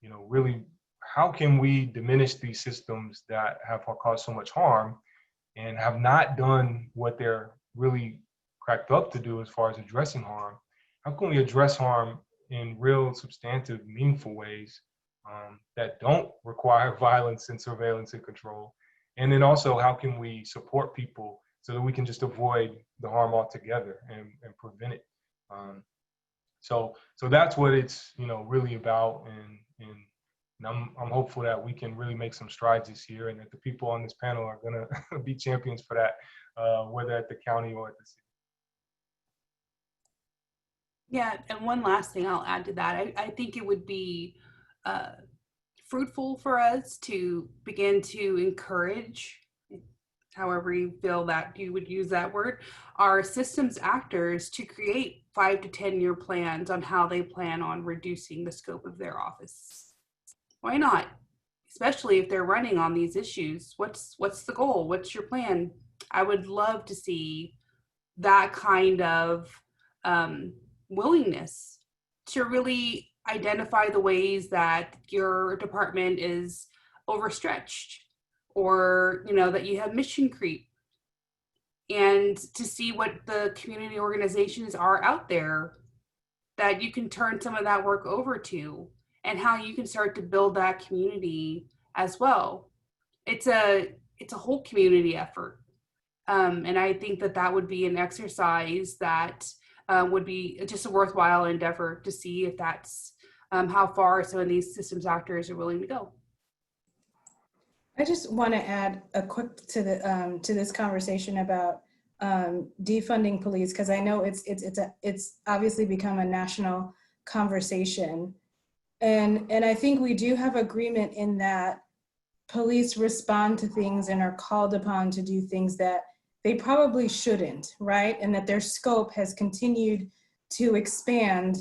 E: you know, really how can we diminish these systems that have caused so much harm and have not done what they're really cracked up to do as far as addressing harm. How can we address harm in real, substantive, meaningful ways that don't require violence and surveillance and control? And then also, how can we support people so that we can just avoid the harm altogether and prevent it? So that's what it's, you know, really about. And I'm hopeful that we can really make some strides this year, and that the people on this panel are going to be champions for that, whether at the county or at the city.
C: Yeah, and one last thing I'll add to that. I think it would be fruitful for us to begin to encourage, however you feel that you would use that word, our systems actors to create 5 to 10 year plans on how they plan on reducing the scope of their office. Why not? Especially if they're running on these issues. What's the goal? What's your plan? I would love to see that kind of willingness to really identify the ways that your department is overstretched, or, you know, that you have mission creep, and to see what the community organizations are out there that you can turn some of that work over to, and how you can start to build that community as well. It's a whole community effort. And I think that would be an exercise that would be just a worthwhile endeavor to see if that's how far some of these systems actors are willing to go.
D: I just want to add a quick to this conversation about defunding police, because I know it's obviously become a national conversation, and I think we do have agreement in that police respond to things and are called upon to do things that they probably shouldn't, right? And that their scope has continued to expand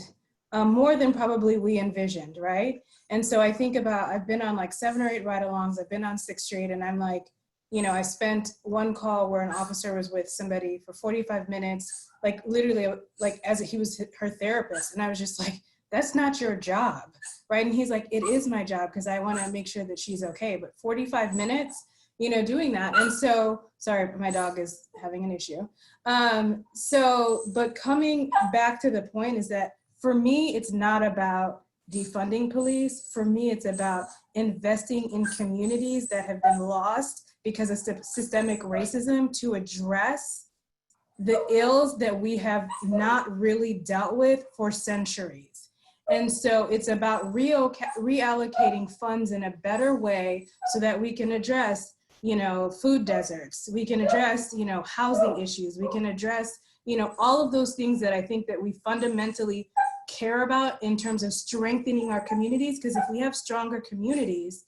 D: more than probably we envisioned, right? And so I think about, I've been on like 7 or 8 ride-alongs, I've been on 6th Street, and I'm like, you know, I spent one call where an officer was with somebody for 45 minutes, like literally like as he was her therapist. And I was just like, that's not your job, right? And he's like, it is my job because I want to make sure that she's okay. But 45 minutes, you know, doing that. And so, sorry, my dog is having an issue. But coming back to the point is that for me, it's not about defunding police. For me, it's about investing in communities that have been lost because of systemic racism, to address the ills that we have not really dealt with for centuries. And so it's about reallocating funds in a better way so that we can address, you know, food deserts, we can address, you know, housing issues, we can address, you know, all of those things that I think that we fundamentally care about in terms of strengthening our communities. Because if we have stronger communities,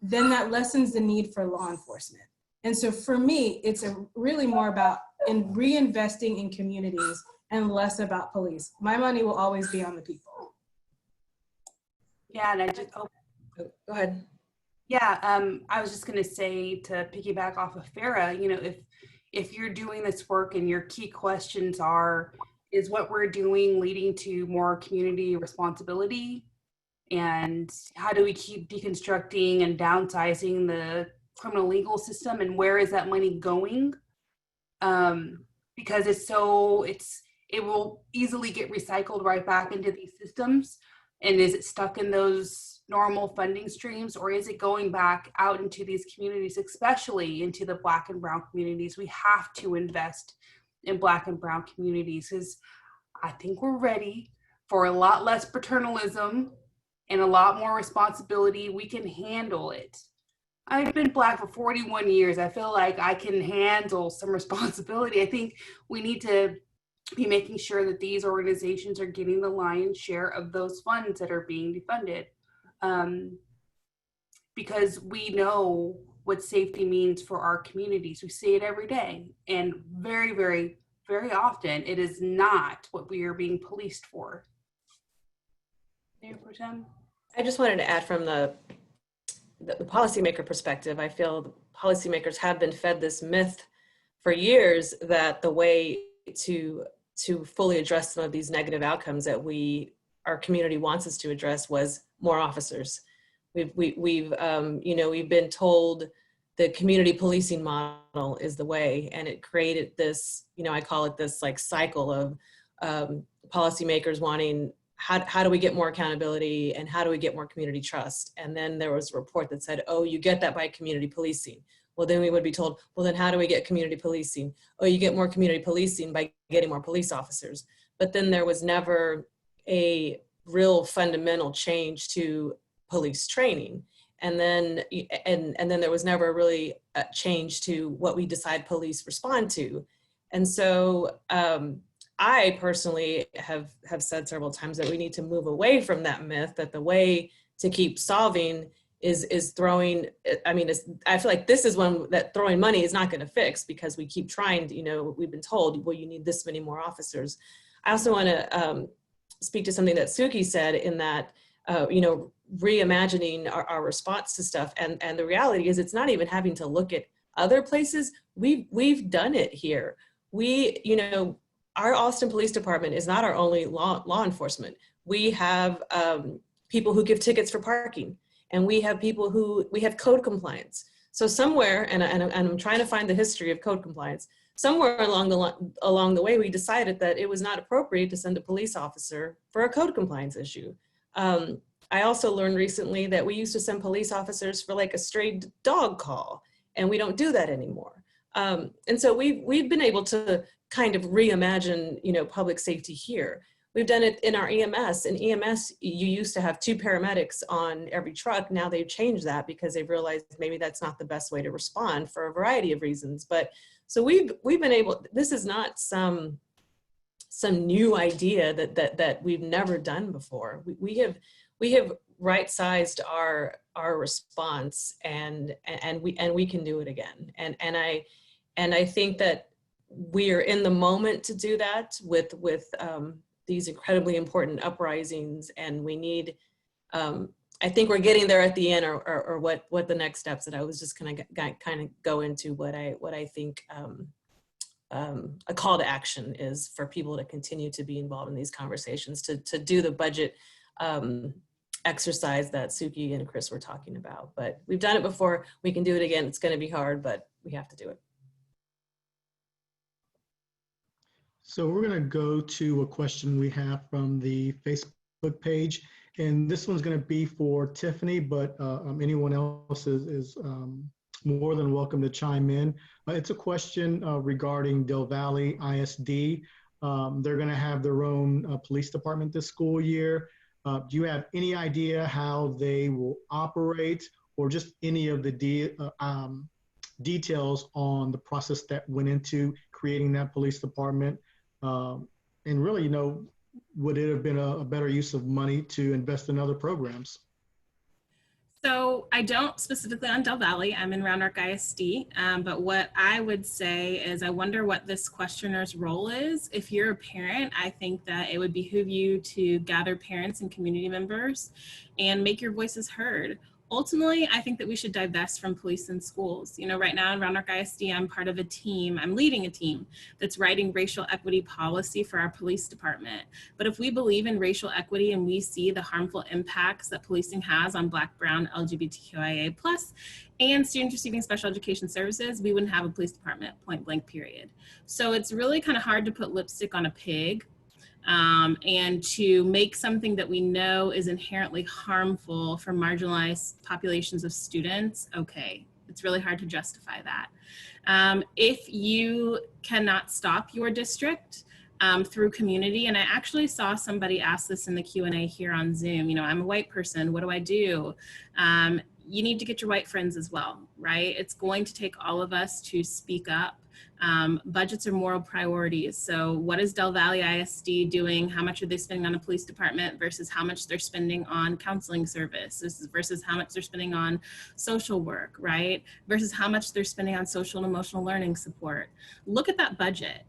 D: then that lessens the need for law enforcement. And so for me, it's really more about reinvesting in communities and less about police. My money will always be on the people.
C: Yeah, and I just,
I: Go ahead.
C: yeah, I was just going to say, to piggyback off of Farah, you know, if you're doing this work and your key questions are, is what we're doing leading to more community responsibility? And how do we keep deconstructing and downsizing the criminal legal system, and where is that money going? Because it will easily get recycled right back into these systems. And is it stuck in those normal funding streams, or is it going back out into these communities, especially into the Black and Brown communities? We have to invest in Black and Brown communities, because I think we're ready for a lot less paternalism and a lot more responsibility. We can handle it. I've been Black for 41 years. I feel like I can handle some responsibility. I think we need to be making sure that these organizations are getting the lion's share of those funds that are being defunded. Because we know what safety means for our communities. We see it every day. And very, very, very often, it is not what we are being policed for. Mayor Pro Tem?
I: I just wanted to add from the policymaker perspective, I feel policymakers have been fed this myth for years that the way to fully address some of these negative outcomes that our community wants us to address was more officers. We've been told the community policing model is the way, and it created this, I call it this like cycle of policymakers wanting, how do we get more accountability and how do we get more community trust? And then there was a report that said, oh, you get that by community policing. Well, then we would be told, well, then how do we get community policing? Oh, you get more community policing by getting more police officers. But then there was never a real fundamental change to police training. And then there was never really a change to what we decide police respond to. And so I personally have said several times that we need to move away from that myth that the way to keep solving is throwing, I feel like this is one that throwing money is not going to fix, because we keep trying to, we've been told, well, you need this many more officers. I also want to speak to something that Suki said in that, reimagining our response to stuff. And the reality is it's not even having to look at other places. We've done it here. Our Austin Police Department is not our only law enforcement. We have people who give tickets for parking, and we have code compliance. So somewhere, and I'm trying to find the history of code compliance, somewhere along the way, we decided that it was not appropriate to send a police officer for a code compliance issue. I also learned recently that we used to send police officers for like a stray dog call, and we don't do that anymore. And so we've been able to kind of reimagine, public safety here. We've done it in our EMS. In EMS, you used to have 2 paramedics on every truck. Now they've changed that because they've realized maybe that's not the best way to respond for a variety of reasons. But so we've been able, this is not some new idea that we've never done before. We have right-sized our response, and we can do it again. And I think that we are in the moment to do that with these incredibly important uprisings, and we need, I think we're getting there at the end, or what the next steps that I was just gonna kind of go into what I think a call to action is for people to continue to be involved in these conversations, to do the budget exercise that Suki and Chris were talking about. But we've done it before, we can do it again. It's gonna be hard, but we have to do it.
B: So we're going to go to a question we have from the Facebook page, and this one's going to be for Tiffany, but anyone else is more than welcome to chime in. It's a question regarding Del Valle ISD. They're going to have their own police department this school year. Do you have any idea how they will operate, or just any of the details on the process that went into creating that police department? And really, would it have been a better use of money to invest in other programs?
F: So I don't specifically on Del Valle, I'm in Round Rock ISD, but what I would say is I wonder what this questioner's role is. If you're a parent, I think that it would behoove you to gather parents and community members and make your voices heard. Ultimately, I think that we should divest from police in schools. Right now in Round Rock ISD, I'm part of a team, I'm leading a team that's writing racial equity policy for our police department. But if we believe in racial equity and we see the harmful impacts that policing has on Black, Brown, LGBTQIA+, and students receiving special education services, we wouldn't have a police department, point blank, period. So it's really kind of hard to put lipstick on a pig. And to make something that we know is inherently harmful for marginalized populations of students, okay, it's really hard to justify that. If you cannot stop your district through community. And I actually saw somebody ask this in the Q&A here on Zoom. You know, I'm a white person, what do I do? You need to get your white friends as well, right? It's going to take all of us to speak up. Budgets are moral priorities. So what is Del Valle ISD doing? How much are they spending on a police department versus how much they're spending on counseling services versus how much they're spending on social work, right? Versus how much they're spending on social and emotional learning support. Look at that budget.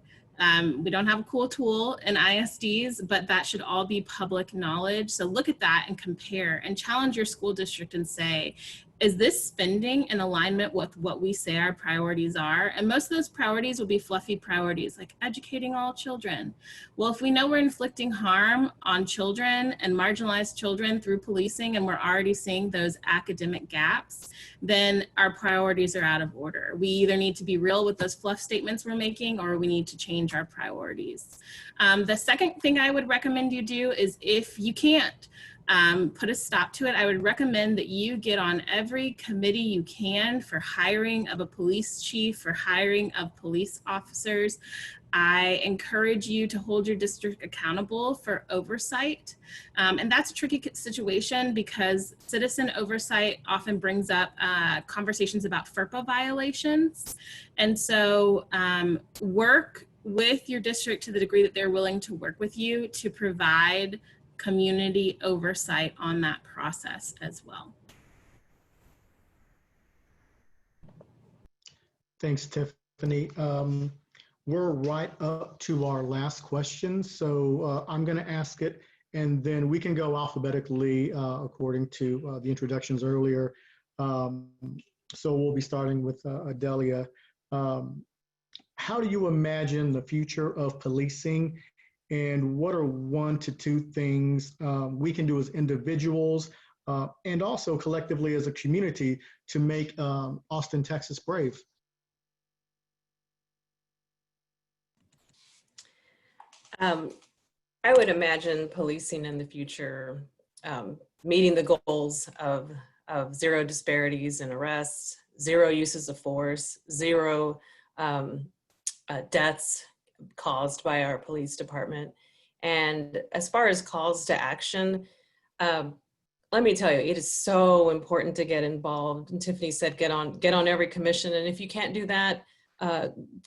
F: We don't have a cool tool in ISDs, but that should all be public knowledge. So look at that and compare and challenge your school district and say, is this spending in alignment with what we say our priorities are? And most of those priorities will be fluffy priorities like educating all children. Well, if we know we're inflicting harm on children and marginalized children through policing, and we're already seeing those academic gaps, then our priorities are out of order. We either need to be real with those fluff statements we're making, or we need to change our priorities. The second thing I would recommend you do is, if you can't put a stop to it, I would recommend that you get on every committee you can for hiring of a police chief, for hiring of police officers. I encourage you to hold your district accountable for oversight. And that's a tricky situation because citizen oversight often brings up conversations about FERPA violations. And so work with your district to the degree that they're willing to work with you to provide community oversight on that process as well.
B: Thanks, Tiffany. We're right up to our last question, so I'm going to ask it, and then we can go alphabetically according to the introductions earlier. So we'll be starting with Adelia. How do you imagine the future of policing, and what are 1 to 2 things we can do as individuals and also collectively as a community to make Austin, Texas brave?
I: I would imagine policing in the future meeting the goals of zero disparities in arrests, zero uses of force, zero deaths caused by our police department. And as far as calls to action, let me tell you, it is so important to get involved. And Tiffany said, get on every commission. And if you can't do that,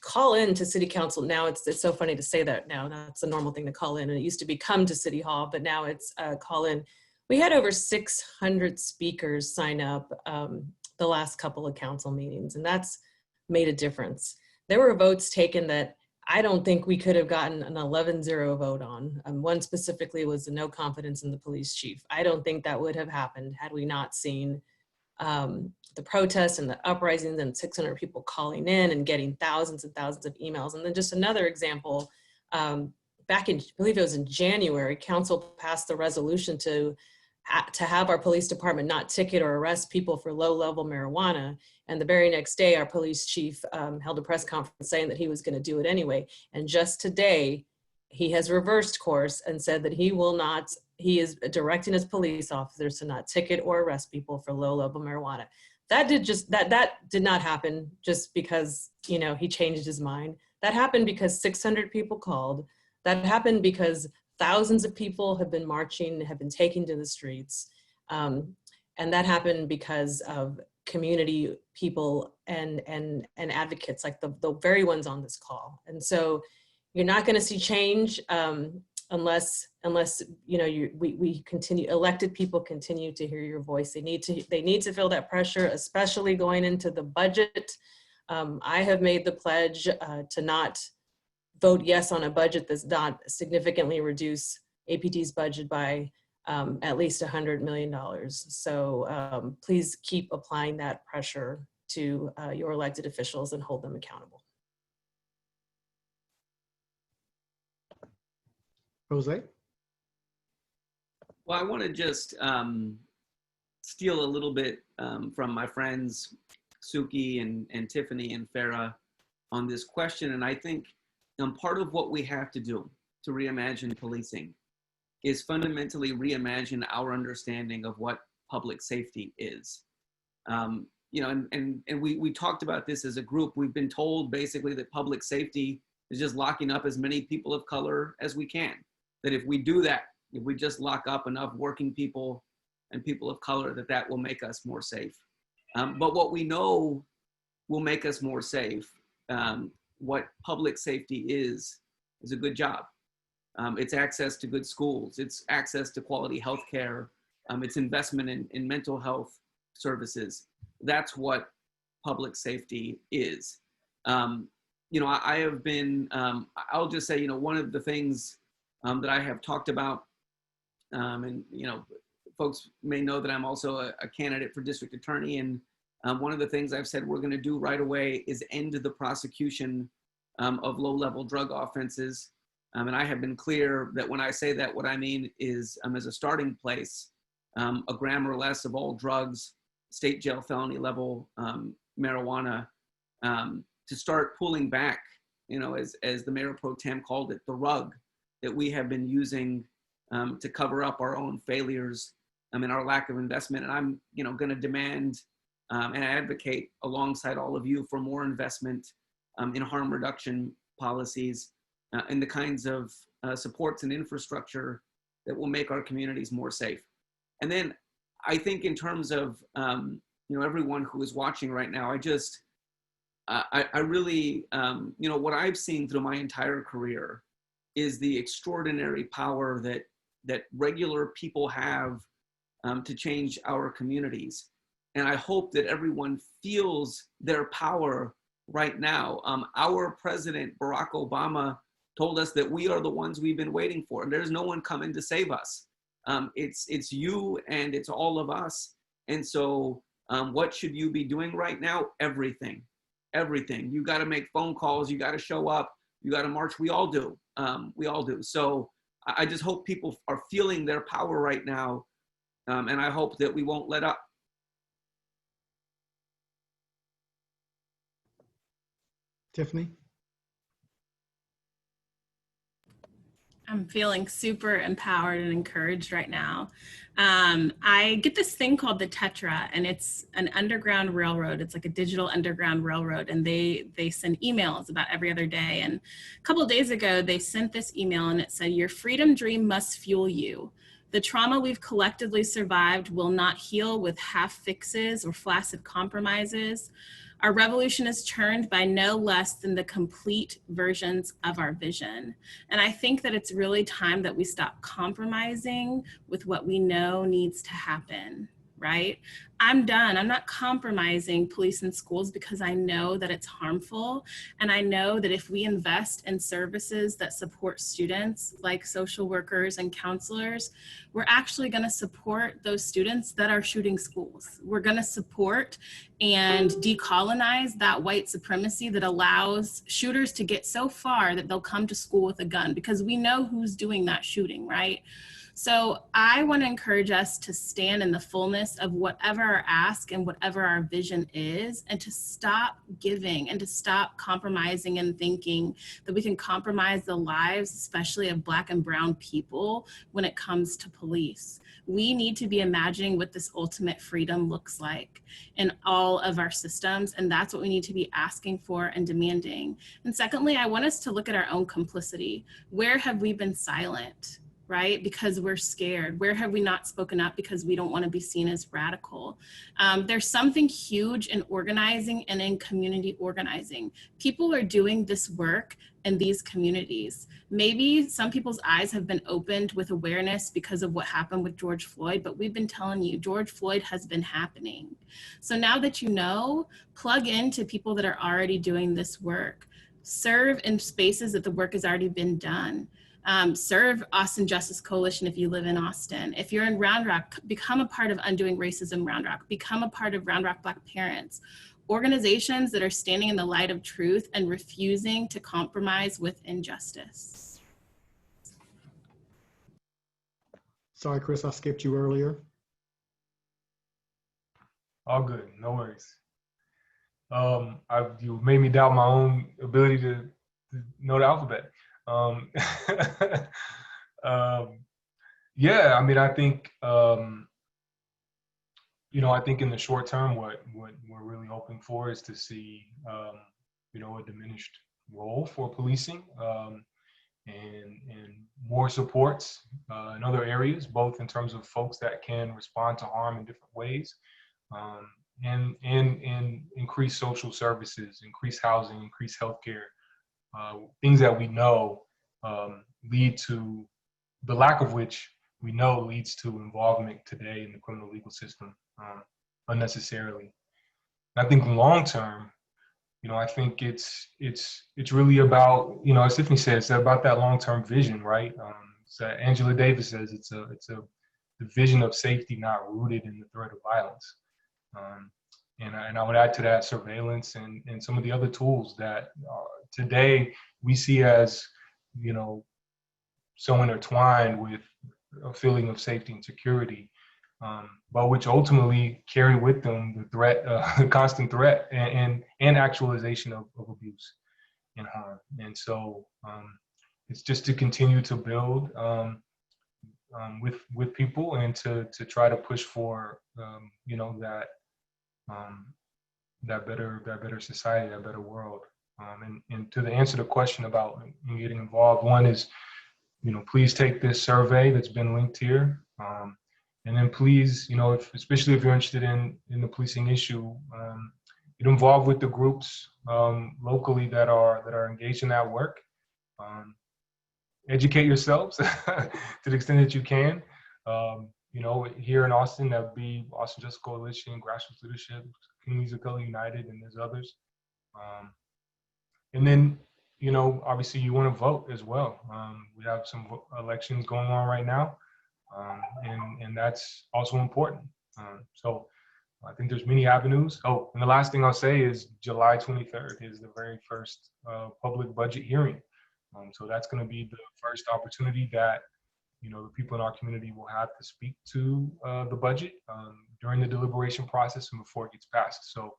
I: call in to city council. Now it's so funny to say that now. That's a normal thing to call in. And it used to be come to city hall, but now it's call in. We had over 600 speakers sign up the last couple of council meetings, and that's made a difference. There were votes taken that I don't think we could have gotten an 11-0 vote on. One specifically was the no confidence in the police chief. I don't think that would have happened had we not seen the protests and the uprisings and 600 people calling in and getting thousands and thousands of emails. And then just another example, back in, I believe it was in January, council passed the resolution to have our police department not ticket or arrest people for low-level marijuana. And the very next day, our police chief held a press conference saying that he was going to do it anyway. And just today, he has reversed course and said that he will not, he is directing his police officers to not ticket or arrest people for low-level marijuana. That did not happen just because, you know, he changed his mind. That happened because 600 people called. That happened because thousands of people have been marching, have been taken to the streets. And that happened because of community people and advocates like the very ones on this call. And so you're not going to see change unless you know we continue, elected people continue to hear your voice. They need to feel that pressure, especially going into the budget. I have made the pledge to not vote yes on a budget that's not significantly reduce APT's budget by at least $100 million. So please keep applying that pressure to your elected officials and hold them accountable.
B: Jose?
H: Well, I want to just steal a little bit from my friends Suki and Tiffany and Farah on this question. And I think part of what we have to do to reimagine policing is fundamentally reimagine our understanding of what public safety is. You know, and we talked about this as a group. We've been told basically that public safety is just locking up as many people of color as we can. That if we do that, if we just lock up enough working people and people of color, that will make us more safe. But what we know will make us more safe, what public safety is a good job. It's access to good schools. It's access to quality health care. It's investment in mental health services. That's what public safety is. I have been, I'll just say, one of the things that I have talked about, and, folks may know that I'm also a candidate for district attorney. And one of the things I've said we're going to do right away is end the prosecution of low-level drug offenses. And I have been clear that when I say that, what I mean is, as a starting place, a gram or less of all drugs, state jail felony level marijuana, to start pulling back, as the mayor pro tem called it, the rug that we have been using to cover up our own failures and our lack of investment. And I'm, going to demand and advocate alongside all of you for more investment in harm reduction policies and the kinds of supports and infrastructure that will make our communities more safe. And then I think in terms of, everyone who is watching right now, I really, what I've seen through my entire career is the extraordinary power that regular people have to change our communities. And I hope that everyone feels their power right now. Our president, Barack Obama, told us that we are the ones we've been waiting for. And there's no one coming to save us. It's you and it's all of us. And so what should you be doing right now? Everything. You got to make phone calls. You got to show up. You got to march. We all do. So I just hope people are feeling their power right now. And I hope that we won't let up.
B: Tiffany?
F: I'm feeling super empowered and encouraged right now. I get this thing called the Tetra, and it's an underground railroad. It's like a digital underground railroad, and they send emails about every other day. And a couple of days ago, they sent this email, and it said, "Your freedom dream must fuel you. The trauma we've collectively survived will not heal with half fixes or flaccid compromises. Our revolution is turned by no less than the complete versions of our vision." And I think that it's really time that we stop compromising with what we know needs to happen, right? I'm done. I'm not compromising police and schools because I know that it's harmful. And I know that if we invest in services that support students like social workers and counselors, we're actually going to support those students that are shooting schools. We're going to support and decolonize that white supremacy that allows shooters to get so far that they'll come to school with a gun, because we know who's doing that shooting, right? So I want to encourage us to stand in the fullness of whatever our ask and whatever our vision is, and to stop giving and to stop compromising and thinking that we can compromise the lives, especially of Black and brown people, when it comes to police. We need to be imagining what this ultimate freedom looks like in all of our systems, and that's what we need to be asking for and demanding. And secondly, I want us to look at our own complicity. Where have we been silent? Right? Because we're scared. Where have we not spoken up because we don't want to be seen as radical? There's something huge in organizing and in community organizing. People are doing this work in these communities. Maybe some people's eyes have been opened with awareness because of what happened with George Floyd, but we've been telling you George Floyd has been happening. So now that you know, plug into people that are already doing this work. Serve in spaces that the work has already been done. Serve Austin Justice Coalition if you live in Austin. If you're in Round Rock, become a part of Undoing Racism Round Rock. Become a part of Round Rock Black Parents. Organizations that are standing in the light of truth and refusing to compromise with injustice.
B: Sorry, Chris, I skipped you earlier.
E: All good, no worries. You made me doubt my own ability to know the alphabet. Yeah, I mean, I think, I think in the short term, what we're really hoping for is to see, a diminished role for policing, and more supports in other areas, both in terms of folks that can respond to harm in different ways, and increase social services, increase housing, increase healthcare, things that we know lead to, the lack of which we know leads to involvement today in the criminal legal system unnecessarily. And I think long term, I think it's really about, as Tiffany said, it's about that long-term vision, right? So Angela Davis says it's the vision of safety not rooted in the threat of violence. And I would add to that surveillance and some of the other tools that today we see as, so intertwined with a feeling of safety and security, but which ultimately carry with them the threat, the constant threat and actualization of abuse and harm. And so it's just to continue to build with people and to try to push for that better society, that better world. And to answer the question about getting involved, one is, please take this survey that's been linked here. And then please, especially if you're interested in the policing issue, get involved with the groups locally that are engaged in that work. Educate yourselves to the extent that you can. Here in Austin, that would be Austin Justice Coalition, Grassroots Leadership, Communities of Color United, and there's others. And then, obviously you want to vote as well. We have some elections going on right now, and that's also important. So I think there's many avenues. Oh, and the last thing I'll say is July 23rd is the very first public budget hearing. So that's going to be the first opportunity that, the people in our community will have to speak to the budget during the deliberation process and before it gets passed. So,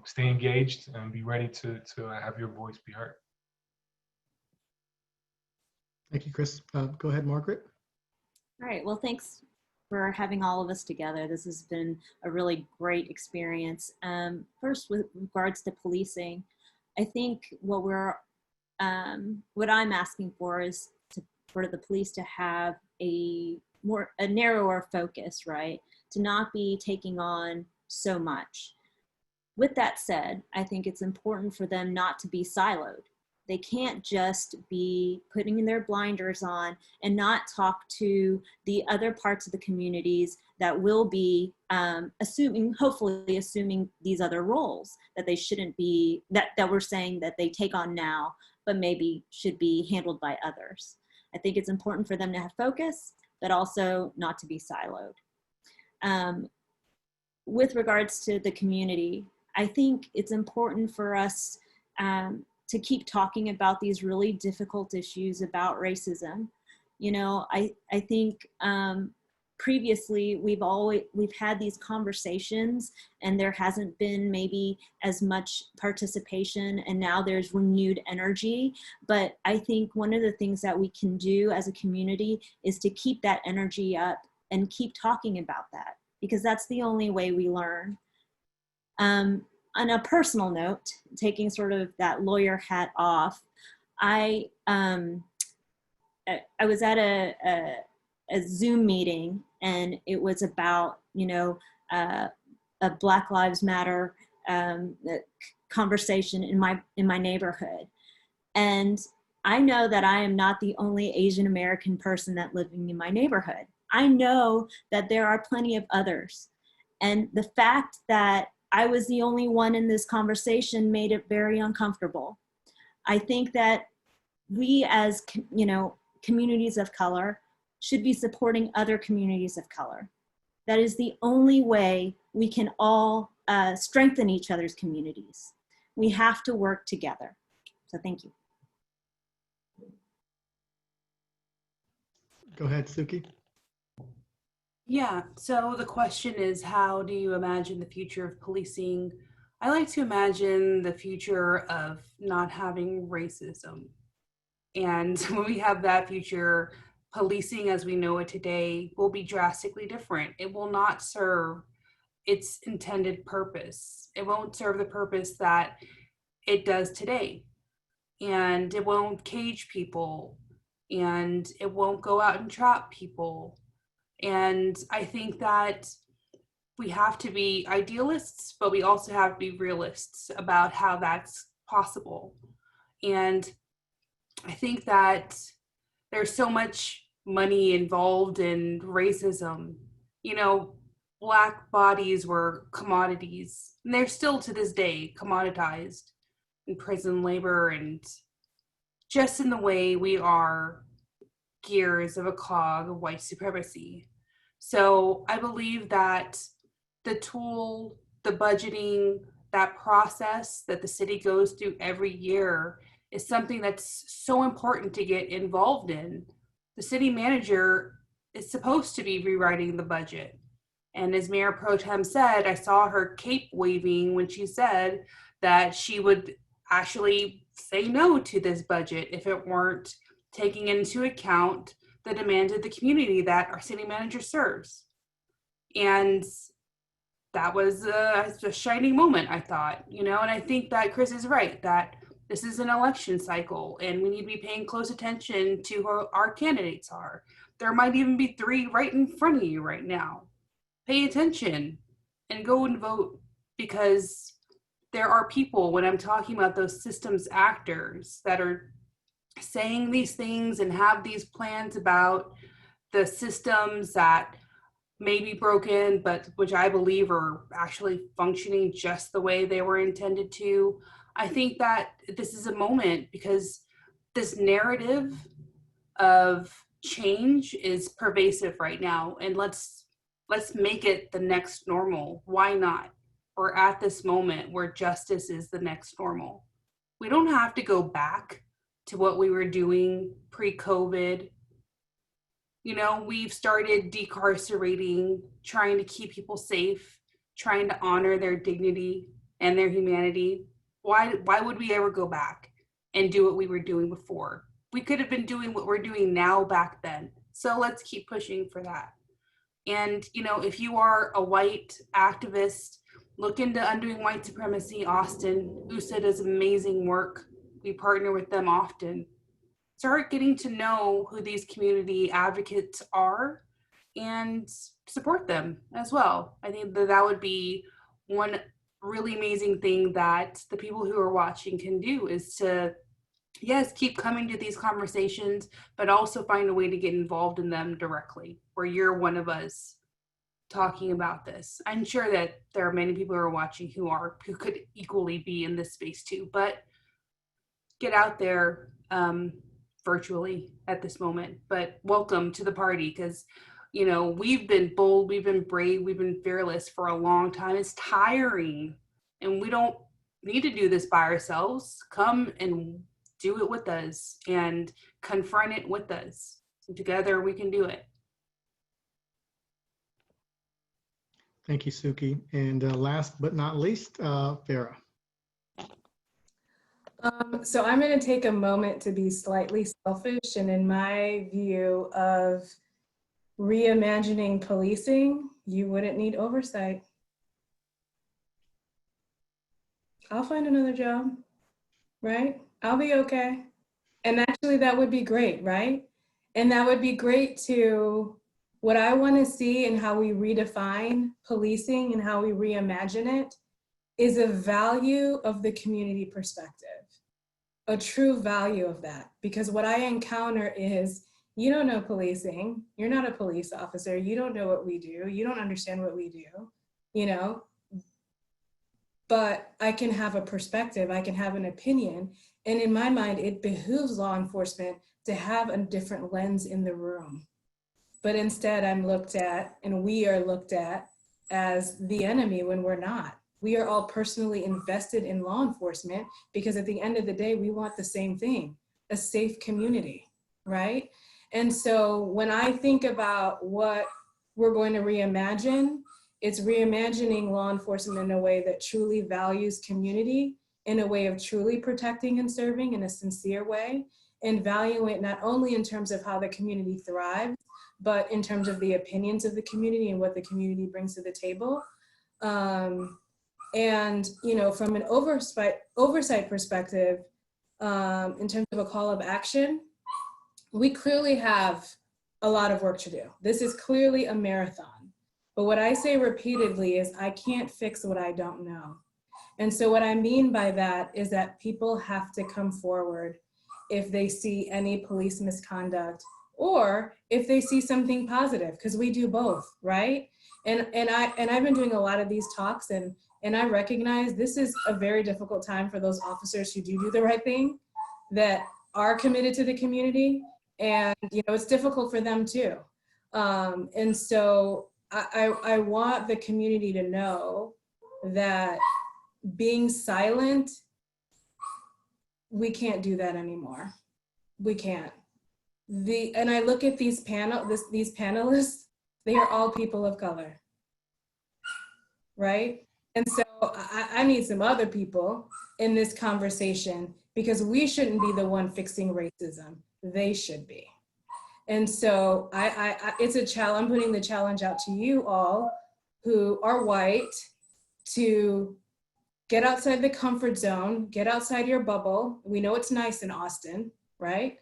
E: stay engaged and be ready to have your voice be heard.
B: Thank you, Chris. Go ahead, Margaret.
G: All right, well, thanks for having all of us together. This has been a really great experience. First, with regards to policing, I think what I'm asking for is for the police to have a narrower focus, right? To not be taking on so much. With that said, I think it's important for them not to be siloed. They can't just be putting their blinders on and not talk to the other parts of the communities that will be hopefully assuming these other roles that they shouldn't be, that we're saying that they take on now, but maybe should be handled by others. I think it's important for them to have focus, but also not to be siloed. With regards to the community, I think it's important for us to keep talking about these really difficult issues about racism. I think previously we've had these conversations and there hasn't been maybe as much participation, and now there's renewed energy. But I think one of the things that we can do as a community is to keep that energy up and keep talking about that, because that's the only way we learn. On a personal note, taking sort of that lawyer hat off, I was at a Zoom meeting, and it was about a Black Lives Matter conversation in my neighborhood, and I know that I am not the only Asian American person that living in my neighborhood. I know that there are plenty of others, and the fact that I was the only one in this conversation made it very uncomfortable. I think that we as, communities of color should be supporting other communities of color. That is the only way we can all strengthen each other's communities. We have to work together. So thank you.
B: Go ahead, Suki.
C: Yeah, so the question is, how do you imagine the future of policing? I like to imagine the future of not having racism. And when we have that future, policing as we know it today will be drastically different. It will not serve its intended purpose. It won't serve the purpose that it does today. And it won't cage people, and it won't go out and trap people. And I think that we have to be idealists, but we also have to be realists about how that's possible. And I think that there's so much money involved in racism. You know, Black bodies were commodities, and they're still to this day commoditized in prison labor, and just in the way we are gears of a cog of white supremacy. So I believe that the tool, the budgeting, that process that the city goes through every year is something that's so important to get involved in. The city manager is supposed to be rewriting the budget. And as Mayor Pro Tem said, I saw her cape waving when she said that she would actually say no to this budget if it weren't taking into account the demands of the community that our city manager serves. And that was a shining moment, I thought, and I think that Chris is right, that this is an election cycle and we need to be paying close attention to who our candidates are. There might even be 3 right in front of you right now. Pay attention and go and vote, because there are people, when I'm talking about those systems actors that are saying these things and have these plans about the systems that may be broken, but which I believe are actually functioning just the way they were intended to. I think that this is a moment, because this narrative of change is pervasive right now, and let's make it the next normal. Why not? We're at this moment where justice is the next normal. We don't have to go back to what we were doing pre-COVID. We've started decarcerating, trying to keep people safe, trying to honor their dignity and their humanity. Why would we ever go back and do what we were doing before? We could have been doing what we're doing now back then. So let's keep pushing for that. And, if you are a white activist, look into Undoing White Supremacy Austin. USA does amazing work. We partner with them often. Start getting to know who these community advocates are and support them as well. I think that would be one really amazing thing that the people who are watching can do, is to, yes, keep coming to these conversations, but also find a way to get involved in them directly, where you're one of us talking about this. I'm sure that there are many people who are watching who could equally be in this space too, but get out there virtually at this moment. But welcome to the party, because we've been bold, we've been brave, we've been fearless for a long time. It's tiring, and we don't need to do this by ourselves. Come and do it with us and confront it with us. And together we can do it.
B: Thank you, Suki. And last but not least, Farah.
D: So I'm going to take a moment to be slightly selfish, and in my view of reimagining policing, you wouldn't need oversight. I'll find another job, right? I'll be okay. And actually that would be great, right? And that would be great to what I want to see and how we redefine policing and how we reimagine it is a value of the community perspective, a true value of that. Because what I encounter is, you don't know policing, you're not a police officer, you don't know what we do, you don't understand what we do, but I can have a perspective, I can have an opinion. And in my mind, it behooves law enforcement to have a different lens in the room. But instead I'm looked at, and we are looked at as the enemy when we're not. We are all personally invested in law enforcement because at the end of the day, we want the same thing, a safe community, right? And so when I think about what we're going to reimagine, it's reimagining law enforcement in a way that truly values community, in a way of truly protecting and serving in a sincere way, and valuing it not only in terms of how the community thrives, but in terms of the opinions of the community and what the community brings to the table. And, you know, from an oversight perspective, in terms of a call of action, we clearly have a lot of work to do. This is clearly a marathon. But what I say repeatedly is I can't fix what I don't know. And so what I mean by that is that people have to come forward if they see any police misconduct or if they see something positive, because we do both, right? And I've been doing a lot of these talks, and I recognize this is a very difficult time for those officers who do the right thing, that are committed to the community, and you know it's difficult for them too. And so I want the community to know that being silent, we can't do that anymore. We can't. And I look at these panelists, they are all people of color, right? And so I need some other people in this conversation, because we shouldn't be the one fixing racism. They should be. And so it's a challenge. I'm putting the challenge out to you all who are white to get outside the comfort zone, get outside your bubble. We know it's nice in Austin, right?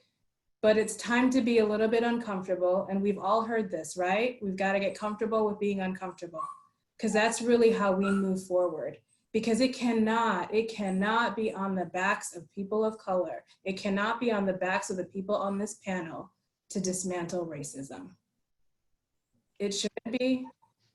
D: But it's time to be a little bit uncomfortable. And we've all heard this, right? We've got to get comfortable with being uncomfortable, because that's really how we move forward. Because it cannot be on the backs of people of color. It cannot be on the backs of the people on this panel to dismantle racism. It shouldn't be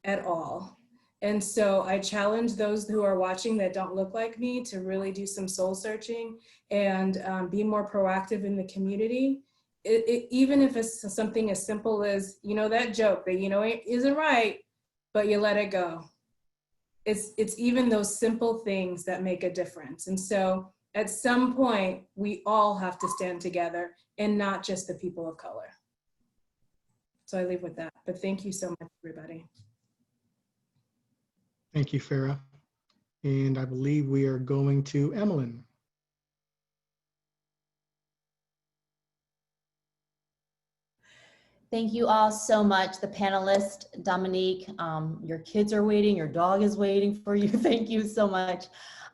D: at all. And so I challenge those who are watching that don't look like me to really do some soul searching and be more proactive in the community. Even if it's something as simple as, you know, that joke that, you know, isn't right, but you let it go. It's even those simple things that make a difference. And so at some point, we all have to stand together, and not just the people of color. So I leave with that, but thank you so much, everybody.
B: Thank you, Farah. And I believe we are going to Emmeline.
A: Thank you all so much. The panelists, Dominique, your kids are waiting, your dog is waiting for you. Thank you so much.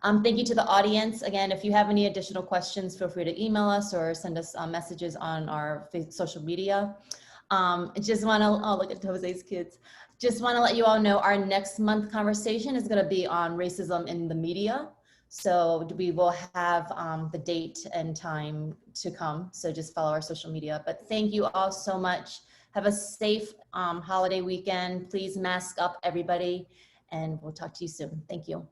A: Thank you to the audience. Again, if you have any additional questions, feel free to email us or send us messages on our social media. I just want to, oh, look at Jose's kids. Just want to let you all know our next month conversation is going to be on racism in the media. So we will have the date and time to come. So just follow our social media. But thank you all so much. Have a safe holiday weekend. Please mask up, everybody, and we'll talk to you soon. Thank you.